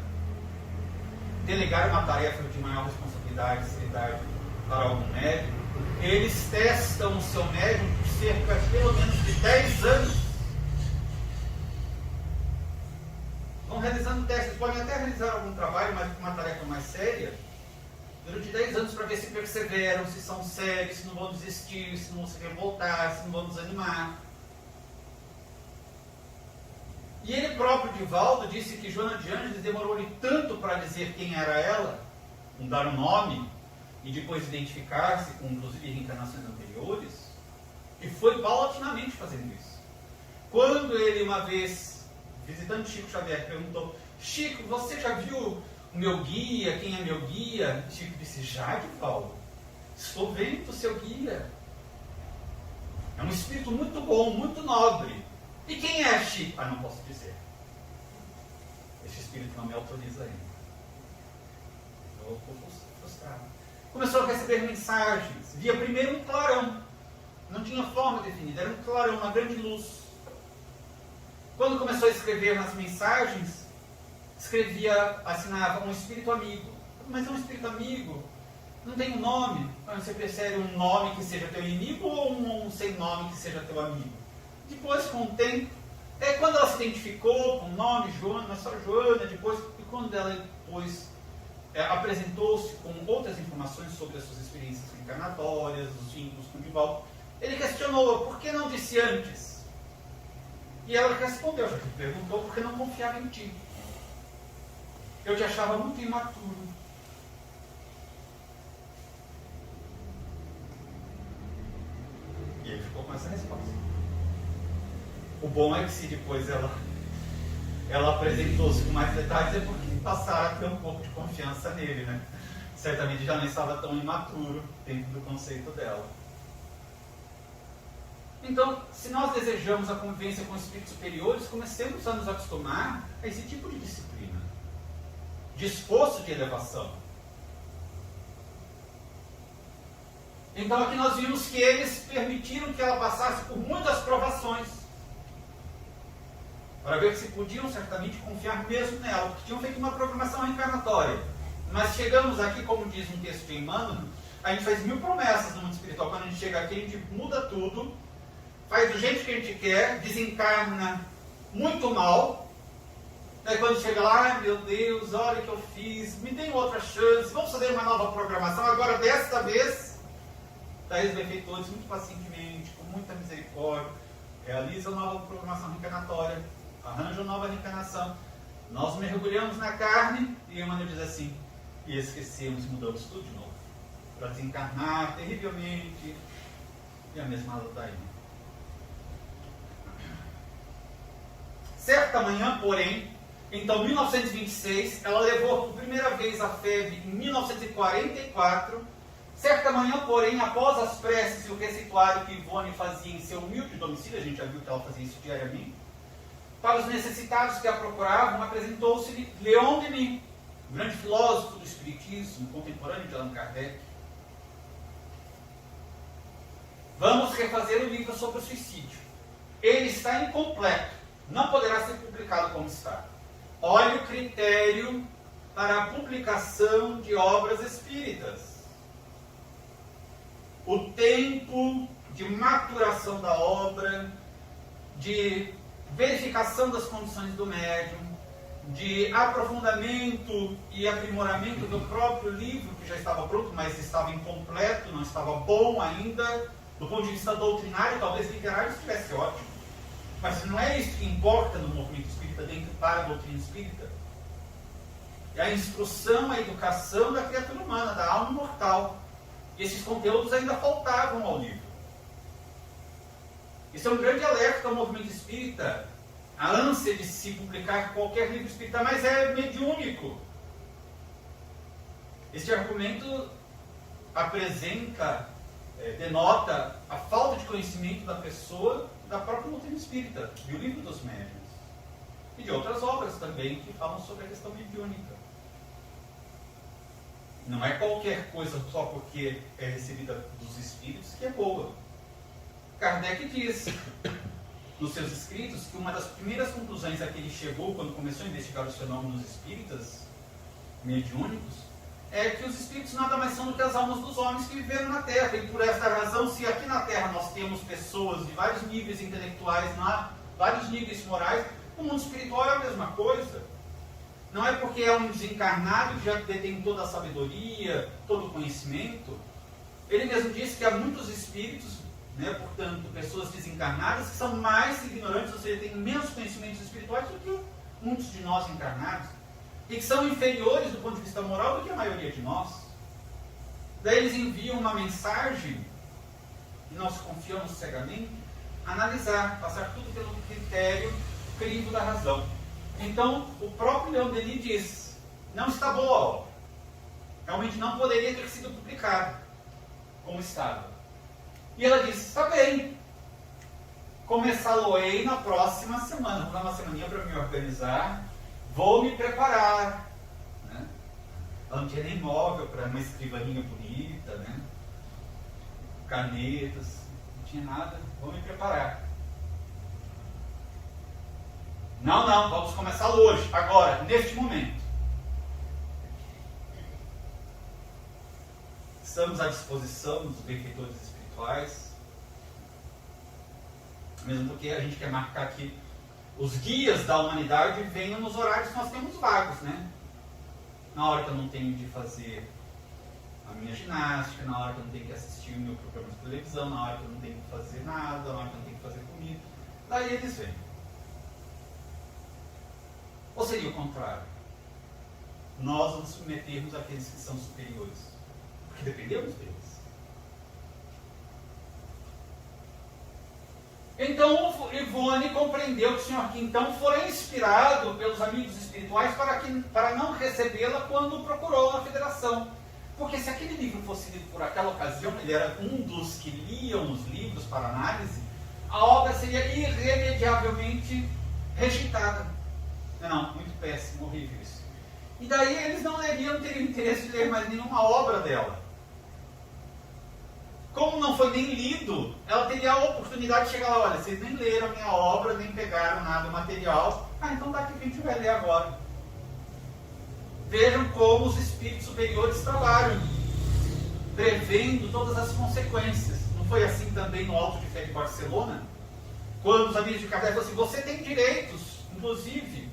B: delegar uma tarefa de maior responsabilidade e seriedade para algum médium, eles testam o seu médium por cerca de pelo menos de 10 anos. Vão realizando testes, podem até realizar algum trabalho, mas uma tarefa mais séria, durante 10 anos, para ver se perseveram, se são sérios, se não vão desistir, se não vão se revoltar, se não vão desanimar. E ele próprio, Divaldo, disse que Joana de Ângeles demorou-lhe tanto para dizer quem era ela, dar um nome, e depois identificar-se com, inclusive, reencarnações anteriores, e foi paulatinamente fazendo isso. Quando ele, uma vez, visitando Chico Xavier, perguntou: Chico, você já viu o meu guia? Quem é meu guia? Chico disse: já, Divaldo, estou vendo o seu guia. É um espírito muito bom, muito nobre. E quem é Chico? Ah, não posso dizer. Esse espírito não me autoriza ainda. Eu estou frustrado. Começou a receber mensagens. Via primeiro um clarão. Não tinha forma definida. Era um clarão, uma grande luz. Quando começou a escrever nas mensagens, escrevia, assinava um espírito amigo. Mas é um espírito amigo? Não tem um nome? Você prefere um nome que seja teu inimigo ou um sem nome que seja teu amigo? Depois, com o tempo, quando ela se identificou com o nome Joana, só Joana, depois, e quando ela depois apresentou-se com outras informações sobre as suas experiências reencarnatórias, os vínculos com o Divaldo. Ele questionou-a, por que não disse antes? E ela respondeu, já que perguntou, porque não confiava em ti. Eu te achava muito imaturo. E ele ficou com essa resposta. O bom é que se depois ela apresentou-se com mais detalhes, é porque passaram a ter um pouco de confiança nele, né? Certamente já não estava tão imaturo dentro do conceito dela. Então, se nós desejamos a convivência com espíritos superiores, comecemos a nos acostumar a esse tipo de disciplina, de esforço de elevação. Então aqui nós vimos que eles permitiram que ela passasse por muitas provações, para ver se podiam certamente confiar mesmo nela, porque tinham feito uma programação reencarnatória. Mas chegamos aqui, como diz um texto de Emmanuel, a gente faz 1000 promessas no mundo espiritual. Quando a gente chega aqui, a gente muda tudo, faz do jeito que a gente quer, desencarna muito mal. Daí quando chega lá, ai meu Deus, olha o que eu fiz, me deem outra chance, vamos fazer uma nova programação, agora desta vez, daí os benfeitores muito pacientemente, com muita misericórdia, realiza uma nova programação reencarnatória, arranja uma nova reencarnação. Nós mergulhamos na carne e Emmanuel diz assim, e esquecemos e mudamos tudo de novo, para desencarnar terrivelmente, e a mesma ladainha. Certa manhã, porém, então, em 1926, ela levou por primeira vez a febre em 1944. Certa manhã, porém, após as preces e o receituário que Ivone fazia em seu humilde domicílio, a gente já viu que ela fazia isso diariamente, para os necessitados que a procuravam, apresentou-se Leon Denis, um grande filósofo do Espiritismo, contemporâneo de Allan Kardec. Vamos refazer o livro sobre o suicídio. Ele está incompleto, não poderá ser publicado como está. Olhe o critério para a publicação de obras espíritas. O tempo de maturação da obra, de verificação das condições do médium, de aprofundamento e aprimoramento do próprio livro, que já estava pronto, mas estava incompleto, não estava bom ainda, do ponto de vista doutrinário, talvez literário estivesse ótimo. Mas não é isso que importa no movimento espírita dentro para a doutrina espírita. É a instrução, a educação da criatura humana, da alma mortal. E esses conteúdos ainda faltavam ao livro. Isso é um grande alerta ao movimento espírita, a ânsia de se publicar qualquer livro espírita, mas é mediúnico. Este argumento apresenta, denota a falta de conhecimento da pessoa da própria doutrina espírita, do livro dos médiuns, e de outras obras também que falam sobre a questão mediúnica. Não é qualquer coisa só porque é recebida dos espíritos que é boa. Kardec diz nos seus escritos que uma das primeiras conclusões a que ele chegou quando começou a investigar os fenômenos espíritas mediúnicos é que os espíritos nada mais são do que as almas dos homens que viveram na Terra. E por essa razão, se aqui na Terra nós temos pessoas de vários níveis intelectuais, vários níveis morais, no mundo espiritual é a mesma coisa. Não é porque é um desencarnado que já detém toda a sabedoria, todo o conhecimento. Ele mesmo disse que há muitos espíritos, portanto, pessoas desencarnadas, que são mais ignorantes, ou seja, têm menos conhecimentos espirituais do que muitos de nós encarnados. E que são inferiores do ponto de vista moral do que a maioria de nós. Daí eles enviam uma mensagem, e nós confiamos cegamente, analisar, passar tudo pelo critério crivo da razão. Então, o próprio Leon Denis diz, não está boa a obra. Realmente não poderia ter sido publicada como estava. E ela disse, está bem, começá-lo-ei na próxima semana. Vou dar uma semaninha para me organizar, vou me preparar. Ela não tinha nem móvel para uma escrivaninha bonita, canetas, não tinha nada, vou me preparar. Não, vamos começar hoje, agora, neste momento. Estamos à disposição dos benfeitores espirituais, mesmo porque a gente quer marcar que os guias da humanidade venham nos horários que nós temos vagos, na hora que eu não tenho de fazer a minha ginástica, na hora que eu não tenho que assistir o meu programa de televisão, na hora que eu não tenho que fazer nada, na hora que eu não tenho que fazer comida. Daí eles vêm. Ou seria o contrário? Nós nos submetermos àqueles que são superiores, porque dependemos deles. Então Ivone compreendeu que o Sr. Quintão fora inspirado pelos amigos espirituais para não recebê-la quando procurou a federação. Porque se aquele livro fosse lido por aquela ocasião, ele era um dos que liam os livros para análise, a obra seria irremediavelmente rejeitada. Não, muito péssimo, horrível isso. E daí eles não teriam interesse de ler mais nenhuma obra dela. Como não foi nem lido, ela teria a oportunidade de chegar lá, olha, vocês nem leram a minha obra, nem pegaram nada do material, então daqui que a gente vai ler agora. Vejam como os espíritos superiores trabalham, prevendo todas as consequências. Não foi assim também no Auto de Fé de Barcelona? Quando os amigos de Kardec falaram assim, você tem direitos, inclusive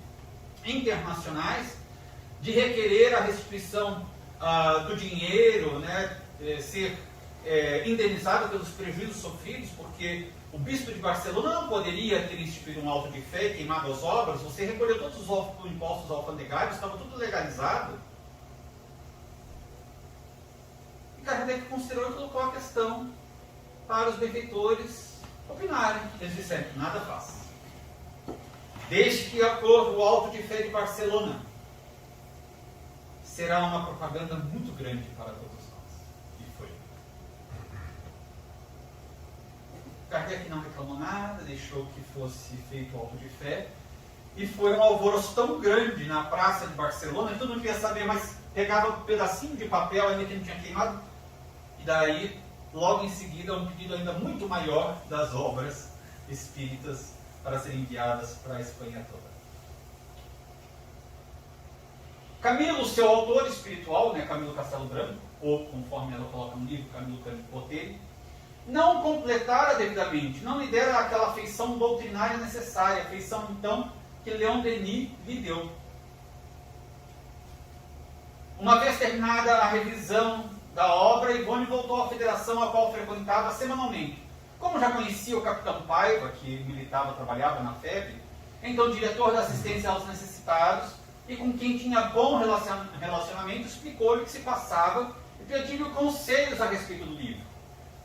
B: internacionais, de requerer a restituição do dinheiro, né, ser indenizado pelos prejuízos sofridos, porque o bispo de Barcelona não poderia ter instituído um auto de fé e queimado as obras, você recolheu todos os impostos alfandegários, estava tudo legalizado. E Kardec considerou e colocou a questão para os benfeitores opinarem. Eles disseram, nada faz. Desde que ocorra o auto de fé de Barcelona, será uma propaganda muito grande para todos nós. E foi. Kardec não reclamou nada, deixou que fosse feito o auto de fé, e foi um alvoroço tão grande na praça de Barcelona, que todo mundo queria saber, mas pegava um pedacinho de papel ainda que não tinha queimado, e daí, logo em seguida, um pedido ainda muito maior das obras espíritas para serem enviadas para a Espanha toda. Camilo, seu autor espiritual, né, Camilo Castelo Branco, ou conforme ela coloca no livro, Camilo Cândido Botelho, não completara devidamente, não lhe dera aquela afeição doutrinária necessária, afeição então que Leon Denis lhe deu. Uma vez terminada a revisão da obra, Ivone voltou à federação a qual frequentava semanalmente. Como já conhecia o capitão Paiva, que militava, trabalhava na FEB, então diretor da assistência aos necessitados, e com quem tinha bom relacionamento, explicou-lhe o que se passava e pediu-lhe conselhos a respeito do livro.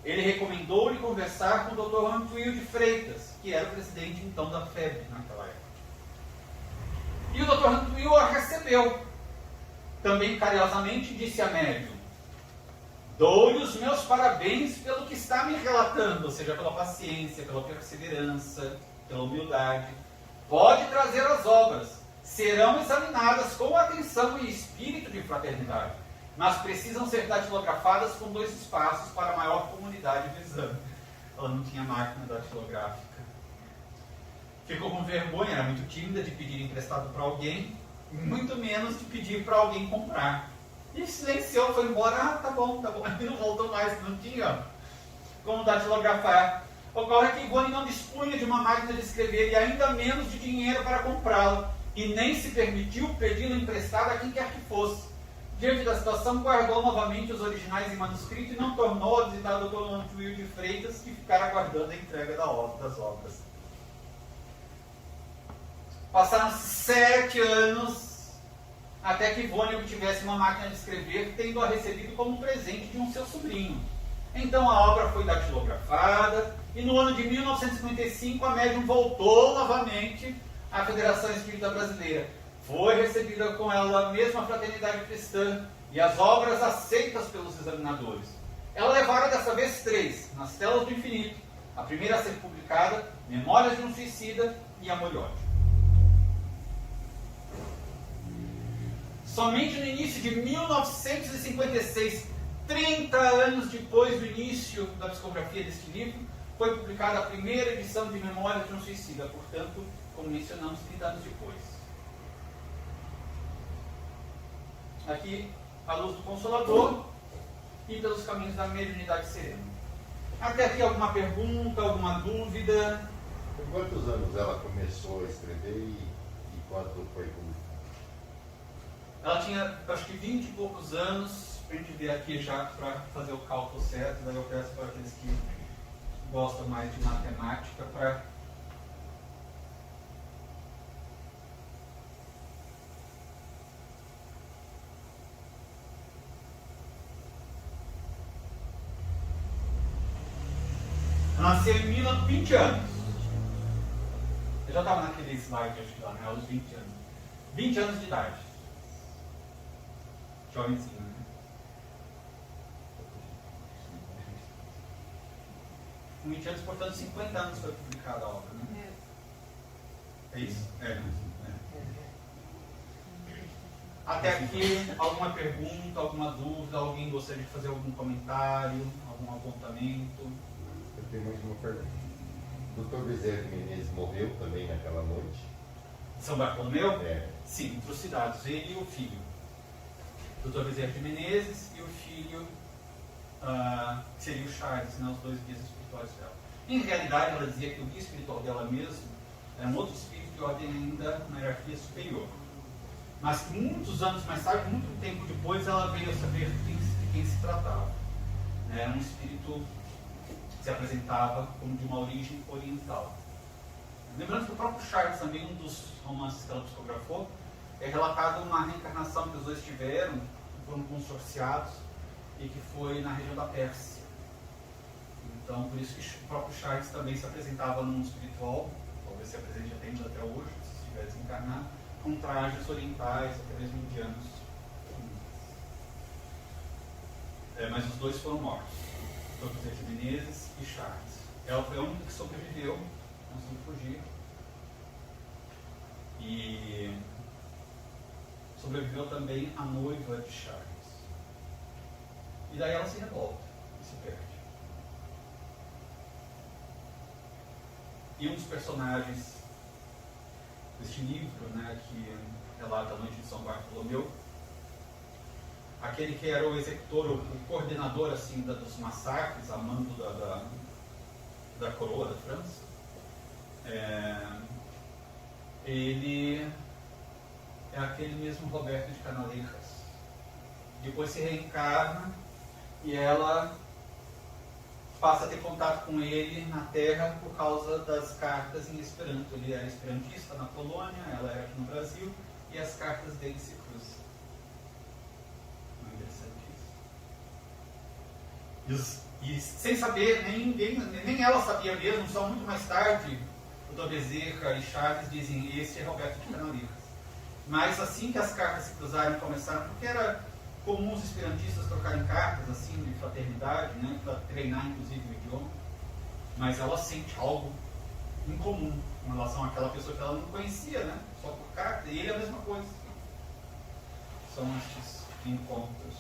B: Ele recomendou-lhe conversar com o Dr. Antônio de Freitas, que era o presidente então da FEB naquela época. E o Dr. Antônio a recebeu. Também carinhosamente disse a médium, dou-lhe os meus parabéns pelo que está me relatando, ou seja, pela paciência, pela perseverança, pela humildade. Pode trazer as obras, serão examinadas com atenção e espírito de fraternidade, mas precisam ser datilografadas com 2 espaços para maior comunidade do exame. Ela não tinha máquina datilográfica. Ficou com vergonha, era muito tímida de pedir emprestado para alguém, muito menos de pedir para alguém comprar. E silenciou, foi embora, tá bom, e não voltou mais, não tinha como datilografar. Ocorre que Ivone não dispunha de uma máquina de escrever e ainda menos de dinheiro para comprá-la, e nem se permitiu pedi-lo emprestado a quem quer que fosse. Diante da situação, guardou novamente os originais em manuscrito e não tornou a visitar o Dr. Antônio de Freitas, que ficara aguardando a entrega das obras. Passaram-se 7 anos até que Ivone obtivesse uma máquina de escrever, tendo-a recebido como presente de um seu sobrinho. Então a obra foi datilografada e no ano de 1955 a médium voltou novamente à Federação Espírita Brasileira. Foi recebida com ela a mesma fraternidade cristã e as obras aceitas pelos examinadores. Ela levara dessa vez 3, nas telas do infinito. A primeira a ser publicada, Memórias de um Suicida e Amor e Ódio. Somente no início de 1956, 30 anos depois do início da psicografia deste livro, foi publicada a primeira edição de Memórias de um Suicida, portanto, como mencionamos, 30 anos depois. Aqui, a luz do Consolador e pelos caminhos da mediunidade serena. Até aqui alguma pergunta, alguma dúvida?
D: Com quantos anos ela começou a escrever e quanto foi publicado?
B: Ela tinha, acho que 20 e poucos anos, para a gente ver aqui já para fazer o cálculo certo, daí eu peço para aqueles que gostam mais de matemática para... Nasceu em 20 anos. Eu já estava naquele slide, acho que lá, né? Aos 20 anos. 20 anos de idade. Jovenzinho, né? Com 20 anos, portanto, 50 anos foi publicada a obra, né? É isso? É. Até aqui, alguma pergunta, alguma dúvida? Alguém gostaria de fazer algum comentário, algum apontamento?
D: Eu tenho mais uma pergunta. O Dr. Bezerra de Menezes morreu também naquela noite?
B: São Bartolomeu?
D: É.
B: Sim, trucidados, ele e o filho. Dr. Bezerra de Menezes e o filho seria o Charles, né, os dois guias espirituais dela. Em realidade, ela dizia que o guia espiritual dela mesmo era um outro espírito de ordem ainda na hierarquia superior. Mas que muitos anos mais tarde, muito tempo depois, ela veio a saber de quem se tratava. Era um espírito que se apresentava como de uma origem oriental. Lembrando que o próprio Charles, também, um dos romances que ela psicografou, é relatado uma reencarnação que os dois tiveram, que foram consorciados, e que foi na região da Pérsia. Então, por isso que o próprio Charles também se apresentava no mundo espiritual, talvez se apresente até hoje, se estiver desencarnado, com trajes orientais, até mesmo indianos. Mas os dois foram mortos, Dr. Bezerra de Menezes e Charles. Ela foi a única que sobreviveu, conseguiu fugir. E sobreviveu também a noiva de Charles. E daí ela se revolta e se perde. E um dos personagens deste livro, né, que relata a noite de São Bartolomeu, aquele que era o executor, o coordenador assim, dos massacres, a mando da coroa da França, ele é aquele mesmo Roberto de Canaleiras. Depois se reencarna e ela passa a ter contato com ele na Terra por causa das cartas em Esperanto. Ele era esperantista na Polônia, ela era aqui no Brasil, e as cartas dele se cruzam. Não é interessante isso? E sem saber, nem ela sabia mesmo, só muito mais tarde, o Dr. Bezerra e Charles dizem: esse é Roberto de Canaleiras. Mas assim que as cartas se cruzaram e começaram, porque era comum os esperantistas trocarem cartas assim de fraternidade, né, para treinar inclusive o idioma, mas ela sente algo incomum com relação àquela pessoa que ela não conhecia, né, só por carta, e ele é a mesma coisa. São estes encontros.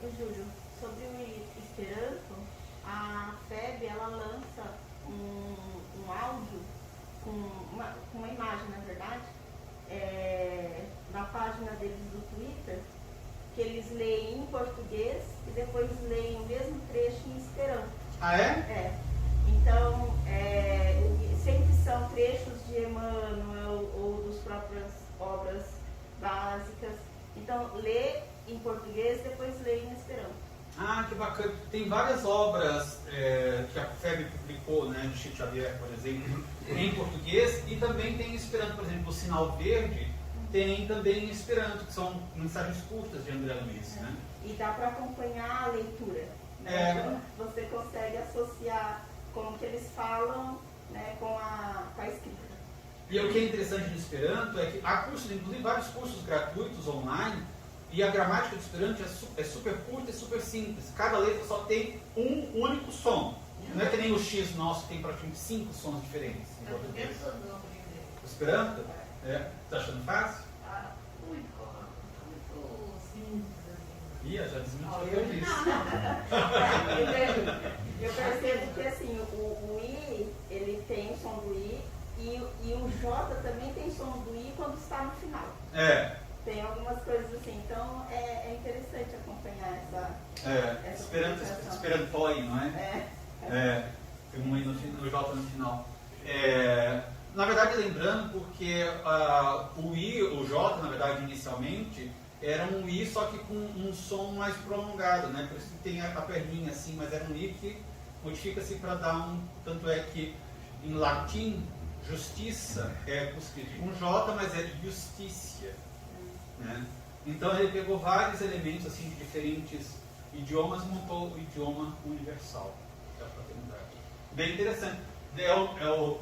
C: Júlio, sobre o Esperanto, a FEB ela lança um áudio com uma imagem, na verdade, na página deles do Twitter, que eles leem em português e depois leem o mesmo trecho em Esperanto.
B: Ah, é?
C: Então, sempre são trechos de Emmanuel ou das próprias obras básicas. Então, lê em português e depois lê em Esperanto.
B: Ah, que bacana. Tem várias obras que a FEB publicou, né, de Chico Xavier, por exemplo, em português, e também tem em Esperanto. Por exemplo, o Sinal Verde tem também em Esperanto, que são mensagens curtas de André Luiz, né?
C: E dá para acompanhar a leitura. Né? Então, você consegue associar como que eles falam, né, com a escrita.
B: E o que é interessante no Esperanto é que há cursos, inclusive vários cursos gratuitos online, e a gramática do Esperanto é super curta e super simples. Cada letra só tem um único som. Não é que nem o X nosso, que tem praticamente 5 sons diferentes. O Esperanto? Tá achando fácil?
C: Muito simples.
B: Já desmentiu isso.
C: Eu percebo que assim, o I, ele tem o som do I, e o J também tem som do I quando está no final. Tem algumas coisas assim, então é interessante acompanhar essa
B: Esperantoi, não é? Tem um I no J no final. Na verdade, lembrando, porque o I, o J, na verdade, inicialmente, Era um I, só que com um som mais prolongado, né? Por isso que tem a perninha assim, mas era um I que modifica-se para dar um... Tanto é que em latim, justiça é escrito com J, mas é justicia, né? Então ele pegou vários elementos assim, de diferentes idiomas e montou o idioma universal. Bem interessante. É o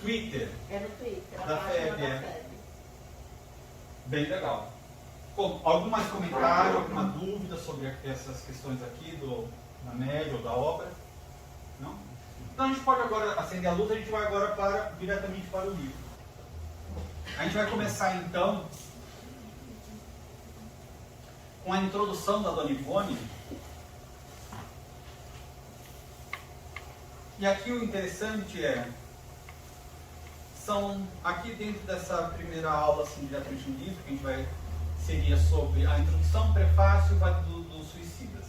B: Twitter.
C: É no Twitter,
B: da FEB. Bem legal. Bom, algum mais comentário, alguma dúvida sobre essas questões aqui da média ou da obra? Não? Então a gente pode agora acender a luz, a gente vai agora diretamente para o livro. A gente vai começar então com a introdução da Dona Ivone. E aqui o interessante são aqui dentro dessa primeira aula, assim, diretamente no livro, que a gente seria sobre a introdução, prefácio dos suicidas.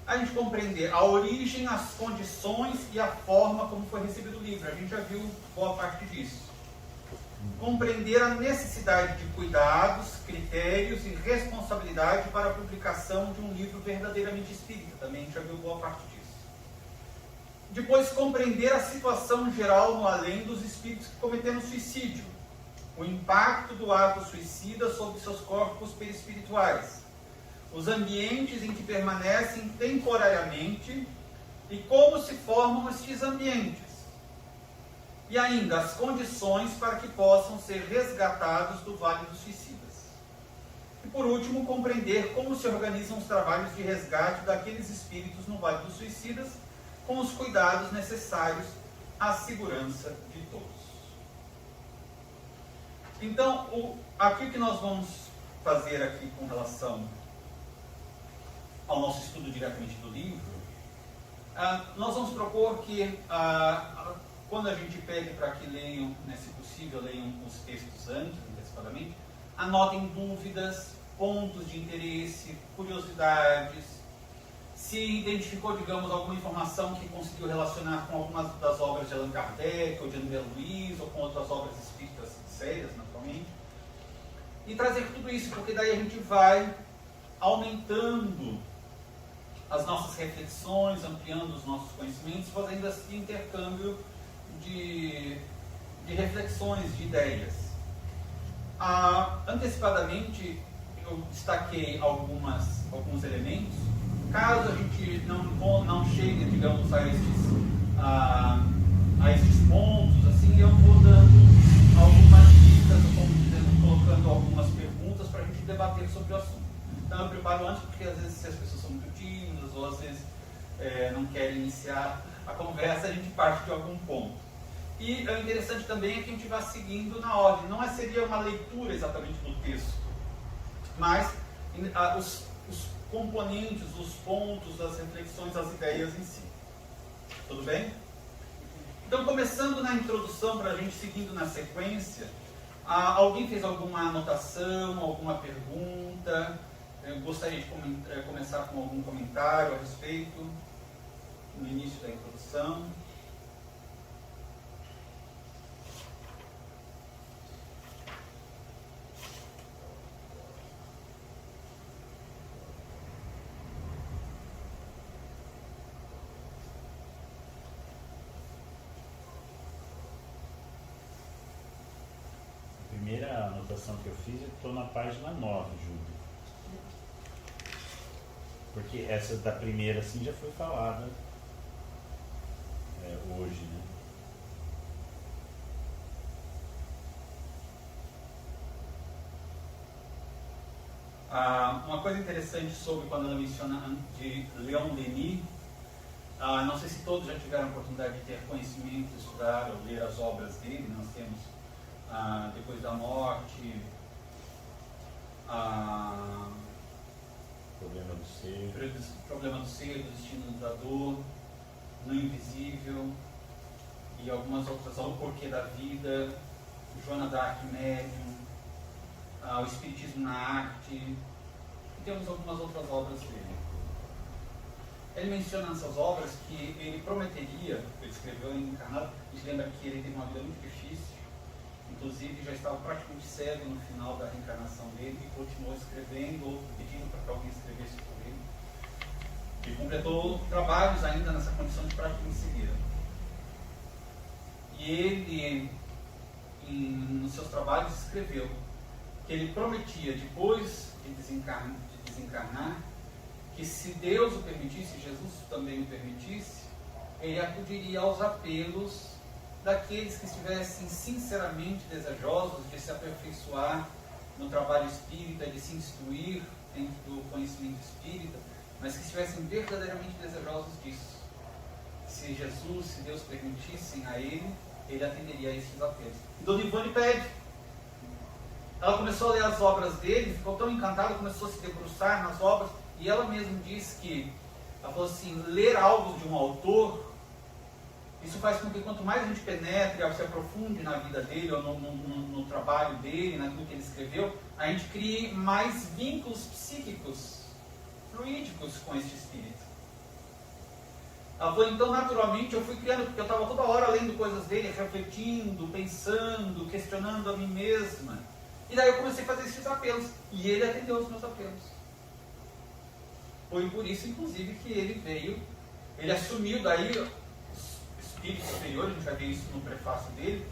B: A gente compreender a origem, as condições e a forma como foi recebido o livro. A gente já viu boa parte disso. Compreender a necessidade de cuidados, critérios e responsabilidade para a publicação de um livro verdadeiramente espírita. Também a gente já viu boa parte disso. Depois, compreender a situação geral no além dos espíritos que cometeram suicídio, o impacto do ato suicida sobre seus corpos perispirituais, os ambientes em que permanecem temporariamente e como se formam estes ambientes, e ainda as condições para que possam ser resgatados do Vale dos Suicidas. E por último, compreender como se organizam os trabalhos de resgate daqueles espíritos no Vale dos Suicidas, com os cuidados necessários à segurança de todos. Então, aqui o que nós vamos fazer aqui com relação ao nosso estudo diretamente do livro, nós vamos propor que, quando a gente pede para que leiam, né, se possível, leiam os textos antes, antecipadamente, anotem dúvidas, pontos de interesse, curiosidades. Se identificou, digamos, alguma informação que conseguiu relacionar com algumas das obras de Allan Kardec, ou de André Luiz, ou com outras obras espíritas sérias, naturalmente. E trazer tudo isso, porque daí a gente vai aumentando as nossas reflexões, ampliando os nossos conhecimentos, fazendo esse intercâmbio de reflexões, de ideias. Antecipadamente, eu destaquei alguns elementos. Caso a gente não chegue, digamos, a estes pontos, assim, eu vou dando algumas dicas, colocando algumas perguntas para a gente debater sobre o assunto. Então eu preparo antes, porque às vezes se as pessoas são muito tímidas ou às vezes não querem iniciar a conversa, a gente parte de algum ponto. E o interessante também é que a gente vai seguindo na ordem. Não seria uma leitura exatamente do texto, mas os componentes, os pontos, as reflexões, as ideias em si. Tudo bem? Então, começando na introdução, para a gente seguindo na sequência, alguém fez alguma anotação, alguma pergunta? Eu gostaria de começar com algum comentário a respeito, no início da introdução.
A: A primeira anotação que eu fiz, eu estou na página 9, Júlio. Porque essa da primeira, assim, já foi falada hoje, né?
B: Uma coisa interessante sobre quando ela menciona de Leon Denis, não sei se todos já tiveram a oportunidade de ter conhecimento, estudar ou ler as obras dele. Nós temos Depois da Morte, Problema do Ser, do Destino da Dor, No Invisível e algumas outras, O Porquê da Vida, Joana d'Arc Médium, O Espiritismo na Arte, e temos algumas outras obras dele. Ele menciona nessas obras que ele prometeria, ele escreveu em Encarnado, a gente lembra que ele teve uma vida muito difícil, inclusive já estava praticamente cego no final da reencarnação dele, e continuou escrevendo, pedindo para que alguém escrevesse por ele. E completou trabalhos ainda nessa condição de prática em seguida. E ele, nos seus trabalhos, escreveu que ele prometia, depois de desencarnar, que se Deus o permitisse, Jesus também o permitisse, ele acudiria aos apelos daqueles que estivessem sinceramente desejosos de se aperfeiçoar no trabalho espírita, de se instruir dentro do conhecimento espírita, mas que estivessem verdadeiramente desejosos disso. Se Jesus, se Deus permitissem a ele atenderia a esses apelos. E Dona Ivone pede. Ela começou a ler as obras dele, ficou tão encantada, começou a se debruçar nas obras, e ela mesma diz que, ela falou assim, ler algo de um autor, isso faz com que quanto mais a gente penetre, se aprofunde na vida dele, ou no trabalho dele, naquilo que ele escreveu, a gente crie mais vínculos psíquicos, fluídicos com este espírito. Ela falou, então naturalmente eu fui criando, porque eu estava toda hora lendo coisas dele, refletindo, pensando, questionando a mim mesma. E daí eu comecei a fazer esses apelos, e ele atendeu os meus apelos. Foi por isso, inclusive, que ele veio, ele assumiu daí os espíritos superiores, a gente vai ver isso no prefácio dele.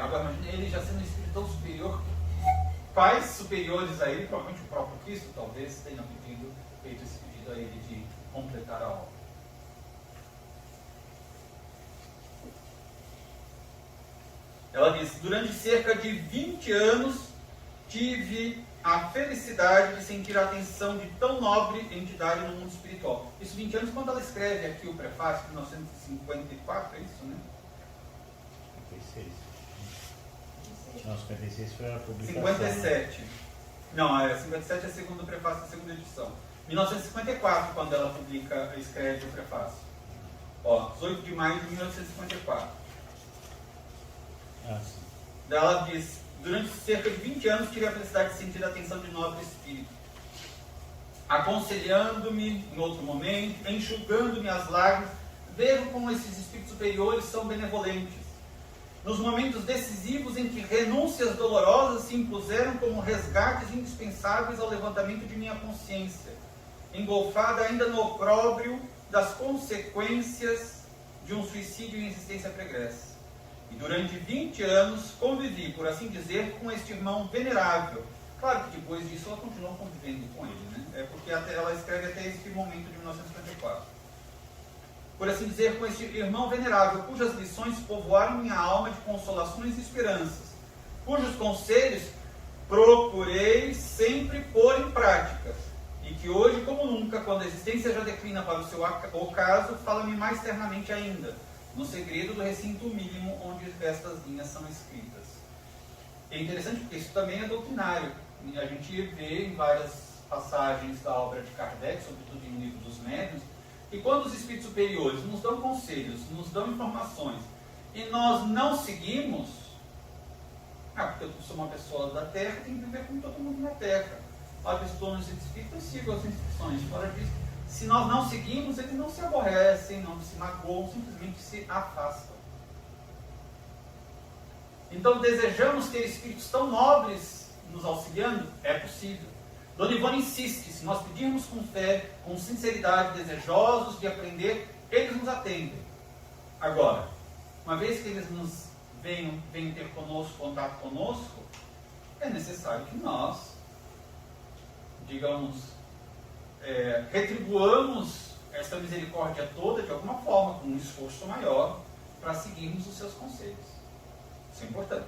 B: Agora imagine ele já sendo um espírito tão superior, pais superiores a ele, provavelmente o próprio Cristo talvez tenha feito esse pedido a ele de completar a obra. Ela diz, durante cerca de 20 anos tive a felicidade de sentir a atenção de tão nobre entidade no mundo espiritual. Isso 20 anos quando ela escreve aqui o prefácio, 1954, é isso, né?
A: 56. Não, 56 foi a publicação.
B: 57. Não, 57 é o segundo prefácio da segunda edição. 1954, quando ela escreve o prefácio. 18 de maio de 1954.
A: Sim.
B: Ela diz, durante cerca de 20 anos tive a felicidade de sentir a atenção de nobre espírito, aconselhando-me em outro momento, enxugando-me as lágrimas. Vejam como esses espíritos superiores são benevolentes. Nos momentos decisivos em que renúncias dolorosas se impuseram como resgates indispensáveis ao levantamento de minha consciência, engolfada ainda no opróbrio das consequências de um suicídio em existência pregressa. E durante 20 anos convivi, por assim dizer, com este irmão venerável. Claro que depois disso ela continuou convivendo com ele, né? É porque ela escreve até este momento de 1954. Por assim dizer, com este irmão venerável, cujas lições povoaram minha alma de consolações e esperanças, cujos conselhos procurei sempre pôr em prática, e que hoje, como nunca, quando a existência já declina para o seu ocaso, fala-me mais ternamente ainda, no segredo do recinto mínimo onde estas linhas são escritas. É interessante porque isso também é doutrinário. A gente vê em várias passagens da obra de Kardec, sobretudo no livro dos médiuns, que quando os espíritos superiores nos dão conselhos, nos dão informações, e nós não seguimos, porque eu sou uma pessoa da Terra, tenho que viver como todo mundo na Terra. Olha, os donos de espíritos sigam as instruções. Fora disso, se nós não seguimos, eles não se aborrecem, não se magoam, simplesmente se afastam. Então, desejamos ter espíritos tão nobres nos auxiliando? É possível. Dona Ivone insiste, se nós pedirmos com fé, com sinceridade, desejosos de aprender, eles nos atendem. Agora, uma vez que eles nos venham ter conosco, contato conosco, é necessário que nós, digamos, retribuamos essa misericórdia toda de alguma forma, com um esforço maior, para seguirmos os seus conselhos. Isso é importante.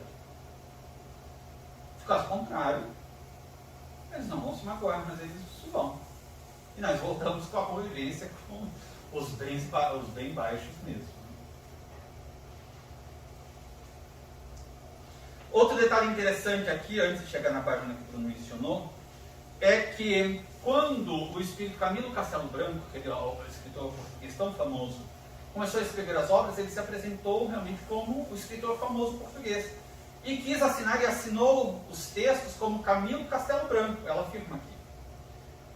B: Se caso contrário, eles não vão se magoar, mas eles vão. E nós voltamos com a convivência com os bem baixos mesmo. Outro detalhe interessante aqui, antes de chegar na página que o Bruno mencionou, é que quando o espírito Camilo Castelo Branco, que é o escritor português tão famoso, começou a escrever as obras, ele se apresentou realmente como o escritor famoso português. E quis assinar e assinou os textos como Camilo Castelo Branco, ela afirma aqui.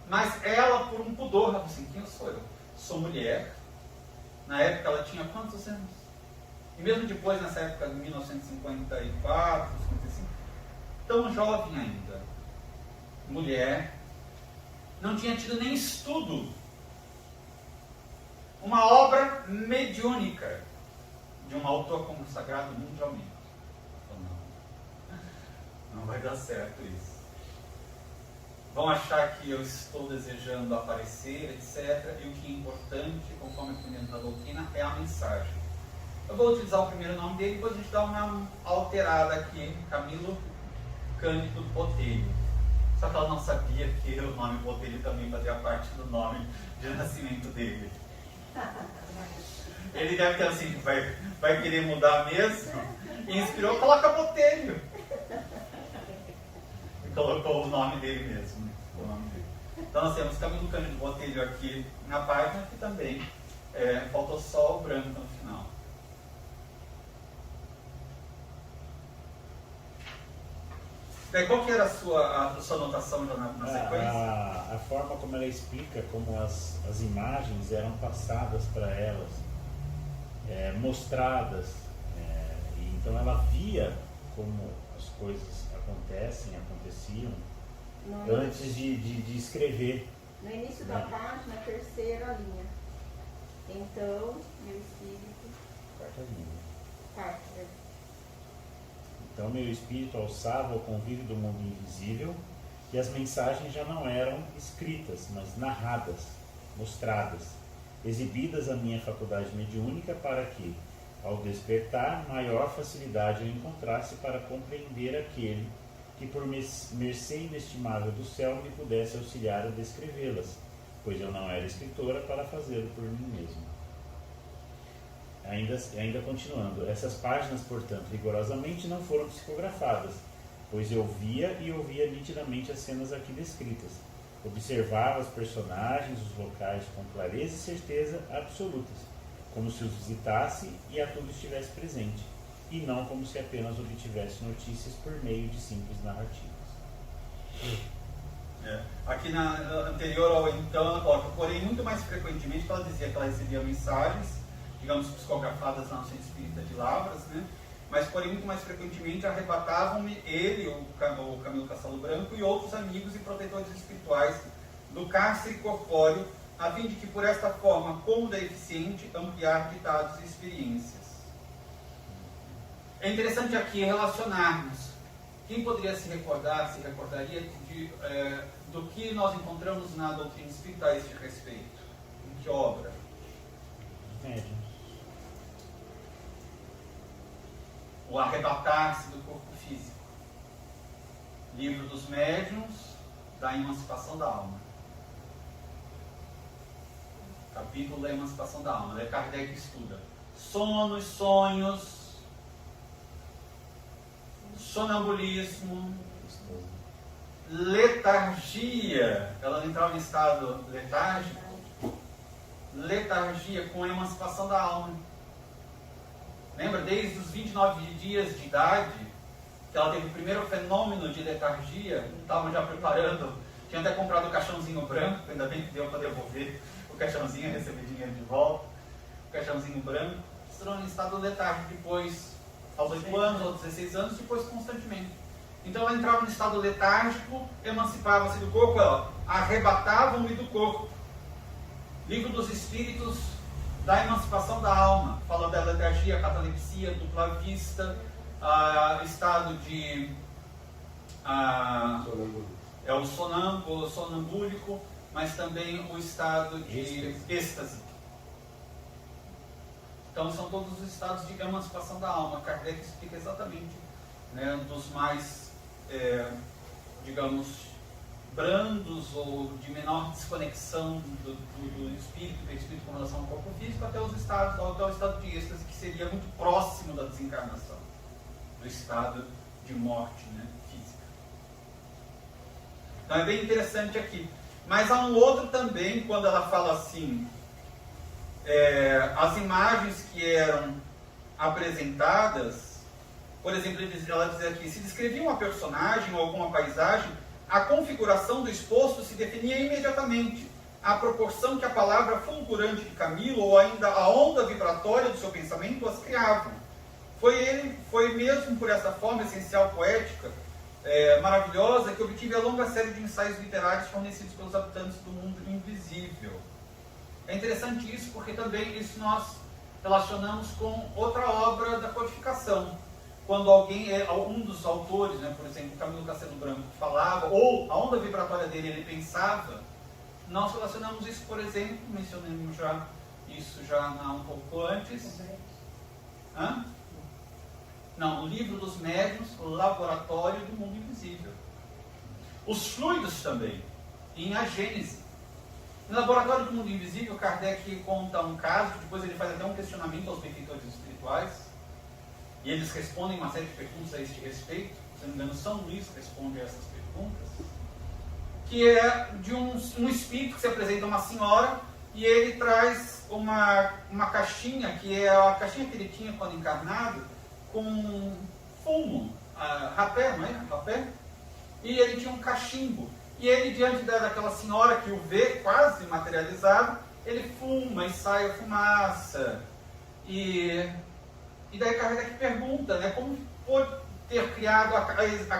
B: Mas ela, por um pudor, ela falou assim, quem eu sou? Eu sou mulher. Na época ela tinha quantos anos? e mesmo depois, nessa época de 1954, 55, tão jovem ainda, mulher, não tinha tido nem estudo. Uma obra mediúnica de um autor consagrado mundialmente. Não vai dar certo isso. Vão achar que eu estou desejando aparecer, etc. E o que é importante, conforme aprendemos na doutrina, é a mensagem. Eu vou utilizar o primeiro nome dele, depois a gente dá uma alterada aqui, Camilo Cândido Botelho. Só que ela não sabia que o nome Botelho também fazia parte do nome de nascimento dele. Ele deve ter assim, vai querer mudar mesmo, e inspirou, coloca Botelho. E colocou o nome dele mesmo. O nome dele. Então nós temos Camilo Cândido Botelho aqui na página, que também faltou só o branco no final. Qual que era a sua anotação já na sequência?
A: A forma como ela explica como as imagens eram passadas para elas, mostradas, e então ela via como as coisas aconteciam antes de escrever.
C: No início da página, a terceira linha. Então, meu espírito...
A: Quarta linha.
C: Quarta.
A: Então meu espírito alçava o convívio do mundo invisível e as mensagens já não eram escritas, mas narradas, mostradas, exibidas à minha faculdade mediúnica para que, ao despertar, maior facilidade eu encontrasse para compreender aquele que por mercê inestimável do céu me pudesse auxiliar a descrevê-las, pois eu não era escritora para fazê-lo por mim mesmo. Ainda continuando, essas páginas, portanto, rigorosamente não foram psicografadas, pois eu via e ouvia nitidamente as cenas aqui descritas. Observava os personagens, os locais com clareza e certeza absolutas, como se os visitasse e a tudo estivesse presente, e não como se apenas obtivesse notícias por meio de simples narrativas.
B: Aqui na anterior ao então, ela coloca, porém, muito mais frequentemente, ela dizia que ela recebia mensagens, digamos, psicografadas na Centro Espírita de Lavras, né? Mas, porém, muito mais frequentemente arrebatavam-me ele, o Camilo Castelo Branco, e outros amigos e protetores espirituais do cárcere corpóreo, a fim de que, por esta forma cômoda e eficiente, ampliar ditados e experiências. É interessante aqui relacionarmos. Quem poderia se recordaria do que nós encontramos na doutrina espírita a este respeito? Em que obra?
A: Médiuns.
B: O arrebatar-se do corpo físico. Livro dos Médiuns, da Emancipação da Alma. Capítulo da Emancipação da Alma. Daí Kardec estuda sonos, sonhos, sonambulismo, letargia. Ela entrava em estado letárgico. Letargia com a emancipação da alma. Lembra, desde os 29 dias de idade, que ela teve o primeiro fenômeno de letargia, estavam já preparando, tinha até comprado o caixãozinho branco, ainda bem que deu para devolver o caixãozinho, receber dinheiro de volta, o caixãozinho branco, entrou em estado letárgico depois, aos 8 anos, aos 16 anos, depois constantemente. Então ela entrava no estado letárgico, emancipava-se do corpo, ela arrebatavam-me do corpo. Livro dos Espíritos da Emancipação da Alma, fala da letargia, catalepsia, dupla vista, estado de o sonambúlico, mas também o estado de êxtase. Então são todos os estados de emancipação da alma. Kardec explica exatamente, né, dos mais, digamos, brandos ou de menor desconexão do espírito com relação ao corpo físico, até o estado de êxtase, que seria muito próximo da desencarnação, do estado de morte, né, física. Então é bem interessante aqui. Mas há um outro também, quando ela fala assim, as imagens que eram apresentadas, por exemplo, ela diz aqui, se descrevia uma personagem ou alguma paisagem, a configuração do exposto se definia imediatamente, à proporção que a palavra fulgurante de Camilo ou ainda a onda vibratória do seu pensamento as criavam. Foi mesmo por essa forma essencial poética, maravilhosa, que obtive a longa série de ensaios literários fornecidos pelos habitantes do mundo invisível. É interessante isso, porque também isso nós relacionamos com outra obra da codificação. Quando um dos autores, né, por exemplo, Camilo Castelo Branco, falava, ou a onda vibratória dele, ele pensava, nós relacionamos isso, por exemplo, mencionamos isso já um pouco antes. Hã? Não, o livro dos médiuns, o laboratório do mundo invisível. Os fluidos também, em A Gênese. No laboratório do mundo invisível, Kardec conta um caso, depois ele faz até um questionamento aos benfeitores espirituais, e eles respondem uma série de perguntas a este respeito. Se não me engano, São Luís responde a essas perguntas, que é de um espírito que se apresenta a uma senhora, e ele traz uma caixinha, que é a caixinha que ele tinha quando encarnado, com fumo, rapé, não é? Rapé? E ele tinha um cachimbo. E ele, diante daquela senhora que o vê quase materializado, ele fuma e sai a fumaça. E daí Kardec pergunta, né, como pôde ter criado a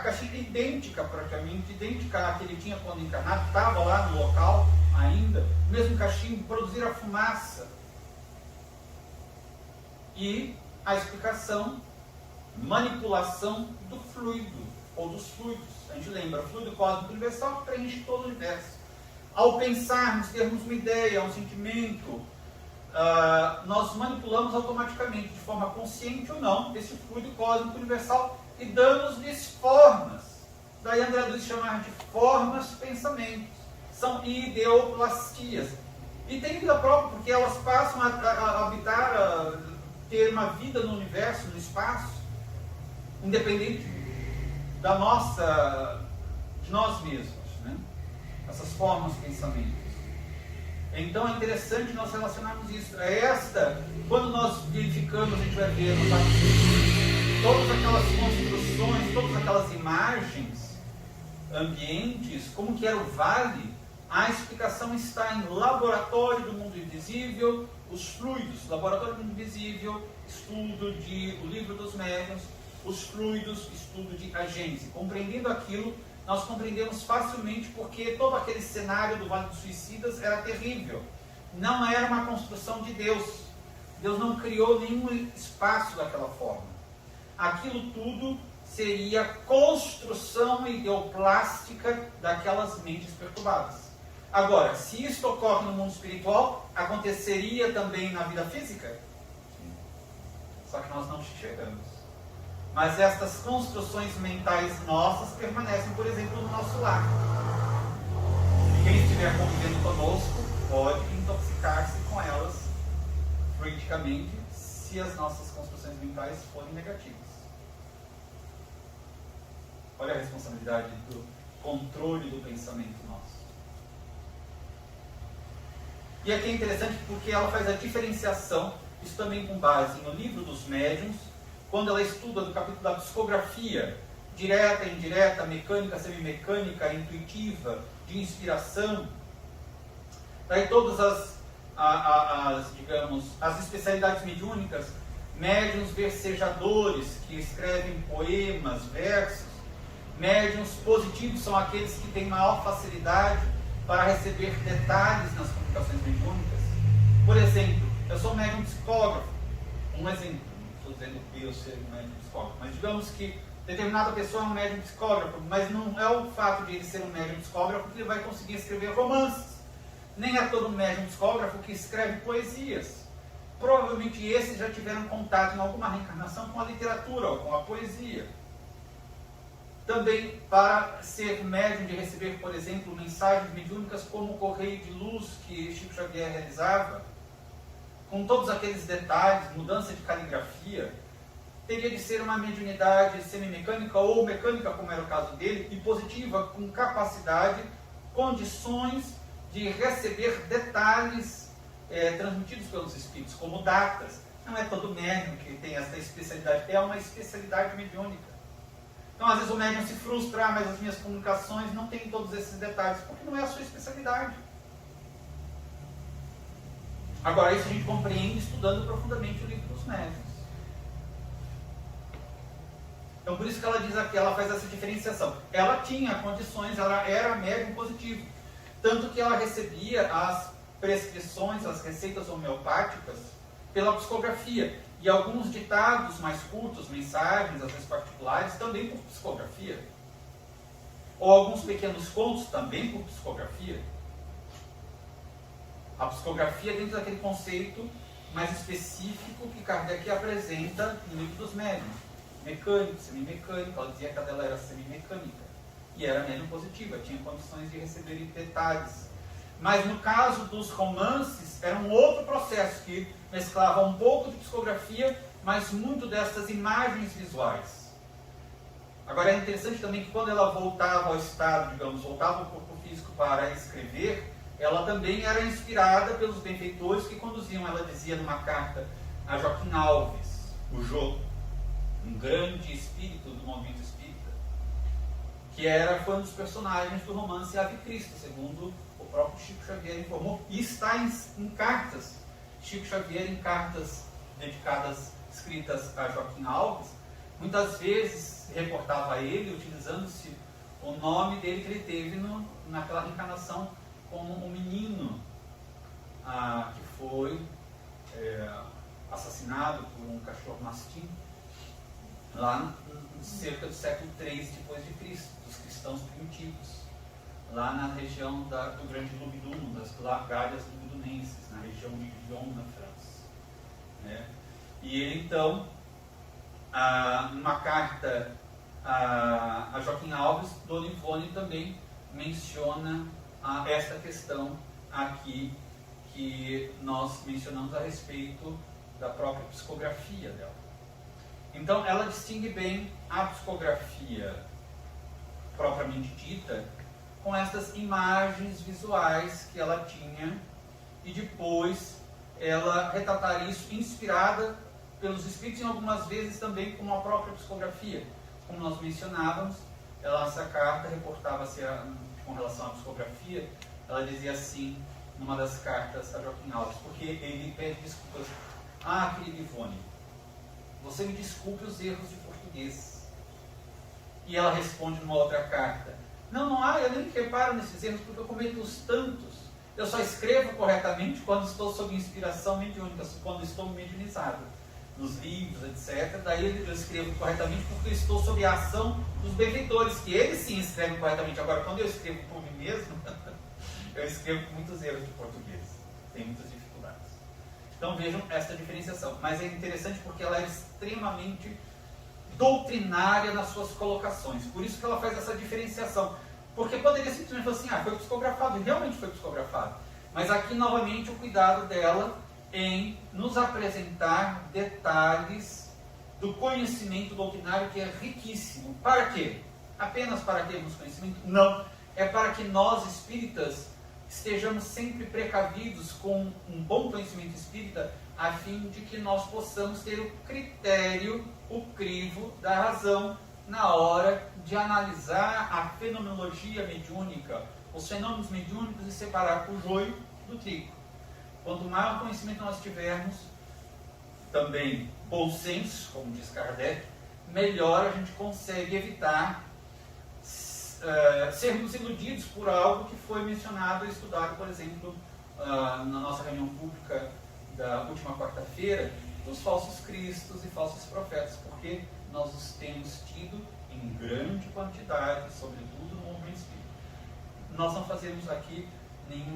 B: caixinha idêntica, praticamente, idêntica à que ele tinha quando encarnado, estava lá no local ainda, mesmo cachimbo, produzir a fumaça. E a explicação, manipulação do fluido, ou dos fluidos. A gente lembra, o fluido cósmico universal preenche todo o universo. Ao pensarmos, termos uma ideia, um sentimento, nós manipulamos automaticamente, de forma consciente ou não, esse fluido cósmico universal e damos-lhes formas. Daí André Luiz chamar de formas pensamentos. São ideoplastias. E tem vida própria, porque elas passam a habitar, ter uma vida no universo, no espaço, independente de nós mesmos, né? Essas formas de pensamento. Então é interessante nós relacionarmos isso. Quando nós verificamos, a gente vai ver todas aquelas construções, todas aquelas imagens, ambientes, como que era o vale, a explicação está em laboratório do mundo invisível, os fluidos, laboratório do mundo invisível, estudo o livro dos médiuns, os fluidos, estudo de A Gênese. Compreendendo aquilo, nós compreendemos facilmente porque todo aquele cenário do Vale dos Suicidas era terrível. Não era uma construção de Deus. Deus não criou nenhum espaço daquela forma. Aquilo tudo seria construção ideoplástica daquelas mentes perturbadas. Agora, se isso ocorre no mundo espiritual, aconteceria também na vida física? Sim. Só que nós não chegamos. Mas estas construções mentais nossas permanecem, por exemplo, no nosso lar. Quem estiver convivendo conosco pode intoxicar-se com elas fluidicamente se as nossas construções mentais forem negativas. Olha a responsabilidade do controle do pensamento nosso. E aqui é interessante porque ela faz a diferenciação, isso também com base no livro dos médiuns, quando ela estuda do capítulo da psicografia, direta, indireta, mecânica, semimecânica, intuitiva, de inspiração. Daí todas as especialidades mediúnicas, médiuns versejadores, que escrevem poemas, versos. Médiuns positivos são aqueles que têm maior facilidade para receber detalhes nas comunicações mediúnicas. Por exemplo, eu sou médium psicógrafo. Um exemplo, não estou dizendo que eu ser um médium psicógrafo, mas digamos que determinada pessoa é um médium psicógrafo, mas não é o fato de ele ser um médium psicógrafo que ele vai conseguir escrever romances. Nem é todo médium psicógrafo que escreve poesias. Provavelmente esses já tiveram contato em alguma reencarnação com a literatura ou com a poesia. Também para ser médium de receber, por exemplo, mensagens mediúnicas como o Correio de Luz que Chico Xavier realizava, com todos aqueles detalhes, mudança de caligrafia, teria de ser uma mediunidade semimecânica ou mecânica, como era o caso dele, e positiva, com capacidade, condições de receber detalhes transmitidos pelos espíritos, como datas. Não é todo médium que tem essa especialidade, é uma especialidade mediúnica. Então, às vezes o médium se frustra, mas as minhas comunicações não têm todos esses detalhes, porque não é a sua especialidade. Agora, isso a gente compreende estudando profundamente o livro dos médiuns. Então por isso que ela diz aqui, ela faz essa diferenciação. Ela tinha condições, ela era médium positivo. Tanto que ela recebia as prescrições, as receitas homeopáticas pela psicografia. E alguns ditados mais curtos, mensagens, às vezes particulares, também por psicografia. Ou alguns pequenos contos também por psicografia. A psicografia dentro daquele conceito mais específico que Kardec apresenta no livro dos médiuns. Mecânico, semimecânico, ela dizia que a dela era semimecânica. E era médium positiva, tinha condições de receber detalhes. Mas no caso dos romances, era um outro processo que mesclava um pouco de psicografia, mas muito dessas imagens visuais. Agora é interessante também que quando ela voltava ao estado, digamos, voltava ao corpo físico para escrever, ela também era inspirada pelos benfeitores que conduziam. Ela dizia numa carta a Joaquim Alves, o Jô, um grande espírito do movimento espírita, que era fã dos personagens do romance Ave Cristo, segundo o próprio Chico Xavier informou, e está em cartas. Chico Xavier, em cartas dedicadas, escritas a Joaquim Alves, muitas vezes reportava a ele, utilizando-se o nome dele que ele teve naquela reencarnação como um menino que foi assassinado por um cachorro mastim lá cerca do século III depois de Cristo, dos cristãos primitivos, lá na região do Grande Lubiduno, das Galhas lubidunenses, na região de Lyon, na França. Né? E ele então, numa carta a Joaquim Alves, Dona Ivone também menciona esta questão aqui que nós mencionamos a respeito da própria psicografia dela. Então ela distingue bem a psicografia propriamente dita com essas imagens visuais que ela tinha, e depois ela retratar isso inspirada pelos espíritos, e algumas vezes também com a própria psicografia. Como nós mencionávamos, essa carta reportava-se com relação à psicografia, ela dizia assim, numa das cartas a Joaquim Alves, porque ele pede desculpas. Querida Ivone, você me desculpe os erros de português. E ela responde numa outra carta, não, eu nem reparo nesses erros porque eu cometo os tantos. Eu só escrevo corretamente quando estou sob inspiração mediúnica, quando estou mediunizado. Nos livros, etc. Daí eu escrevo corretamente porque eu estou sob a ação dos benfeitores, que eles sim escrevem corretamente. Agora, quando eu escrevo por mim mesmo, eu escrevo com muitos erros de português. Tem muitas dificuldades. Então vejam essa diferenciação. Mas é interessante porque ela é extremamente doutrinária nas suas colocações. Por isso que ela faz essa diferenciação. Porque poderia simplesmente falar assim, foi psicografado, e realmente foi psicografado. Mas aqui, novamente, o cuidado dela em nos apresentar detalhes do conhecimento doutrinário, que é riquíssimo. Para quê? Apenas para termos conhecimento? Não. É para que nós, espíritas, estejamos sempre precavidos com um bom conhecimento espírita, a fim de que nós possamos ter o critério, o crivo da razão na hora de analisar a fenomenologia mediúnica, os fenômenos mediúnicos, e separar o joio do trigo. Quanto maior conhecimento nós tivermos, também bom senso, como diz Kardec, melhor a gente consegue evitar sermos iludidos por algo que foi mencionado e estudado, por exemplo, na nossa reunião pública da última quarta-feira, dos falsos cristos e falsos profetas, porque nós os temos tido em grande quantidade, sobretudo no movimento espírita. Nós não fazemos aqui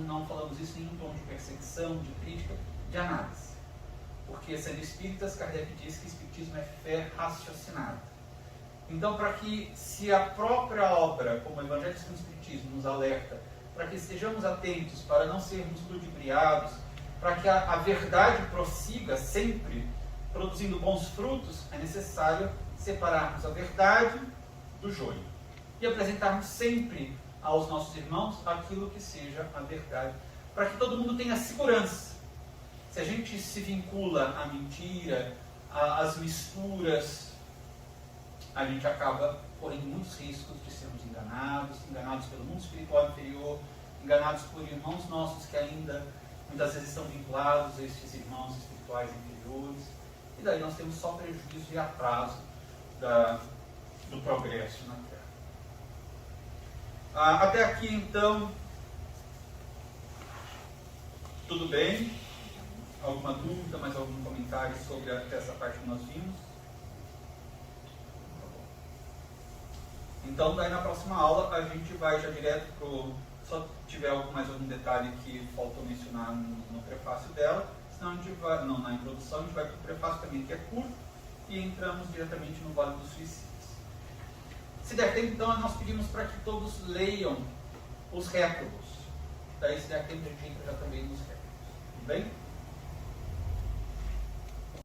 B: não falamos isso em nenhum tom de perseguição, de crítica, de análise. Porque, sendo espíritas, Kardec diz que o espiritismo é fé raciocinada. Então, para que, se a própria obra, como o Evangelho segundo o Espiritismo, nos alerta, para que estejamos atentos, para não sermos ludibriados, para que a verdade prossiga sempre, produzindo bons frutos, é necessário separarmos a verdade do joio. E apresentarmos sempre aos nossos irmãos aquilo que seja a verdade, para que todo mundo tenha segurança. Se a gente se vincula à mentira, às misturas, a gente acaba correndo muitos riscos de sermos enganados pelo mundo espiritual inferior, enganados por irmãos nossos que ainda muitas vezes estão vinculados a estes irmãos espirituais inferiores, e daí nós temos só prejuízo e atraso do progresso na Terra. Até aqui, então, tudo bem? Alguma dúvida, mais algum comentário sobre essa parte que nós vimos? Então, daí na próxima aula a gente vai já direto para o... Só tiver mais algum detalhe que faltou mencionar no prefácio dela, senão a gente vai... Não, na introdução a gente vai para o prefácio também, que é curto, e entramos diretamente no Vale dos Suicídios. Se der tempo, então, nós pedimos para que todos leiam os réprobos. Daí, se der tempo, a gente entra já também nos réprobos. Tudo bem?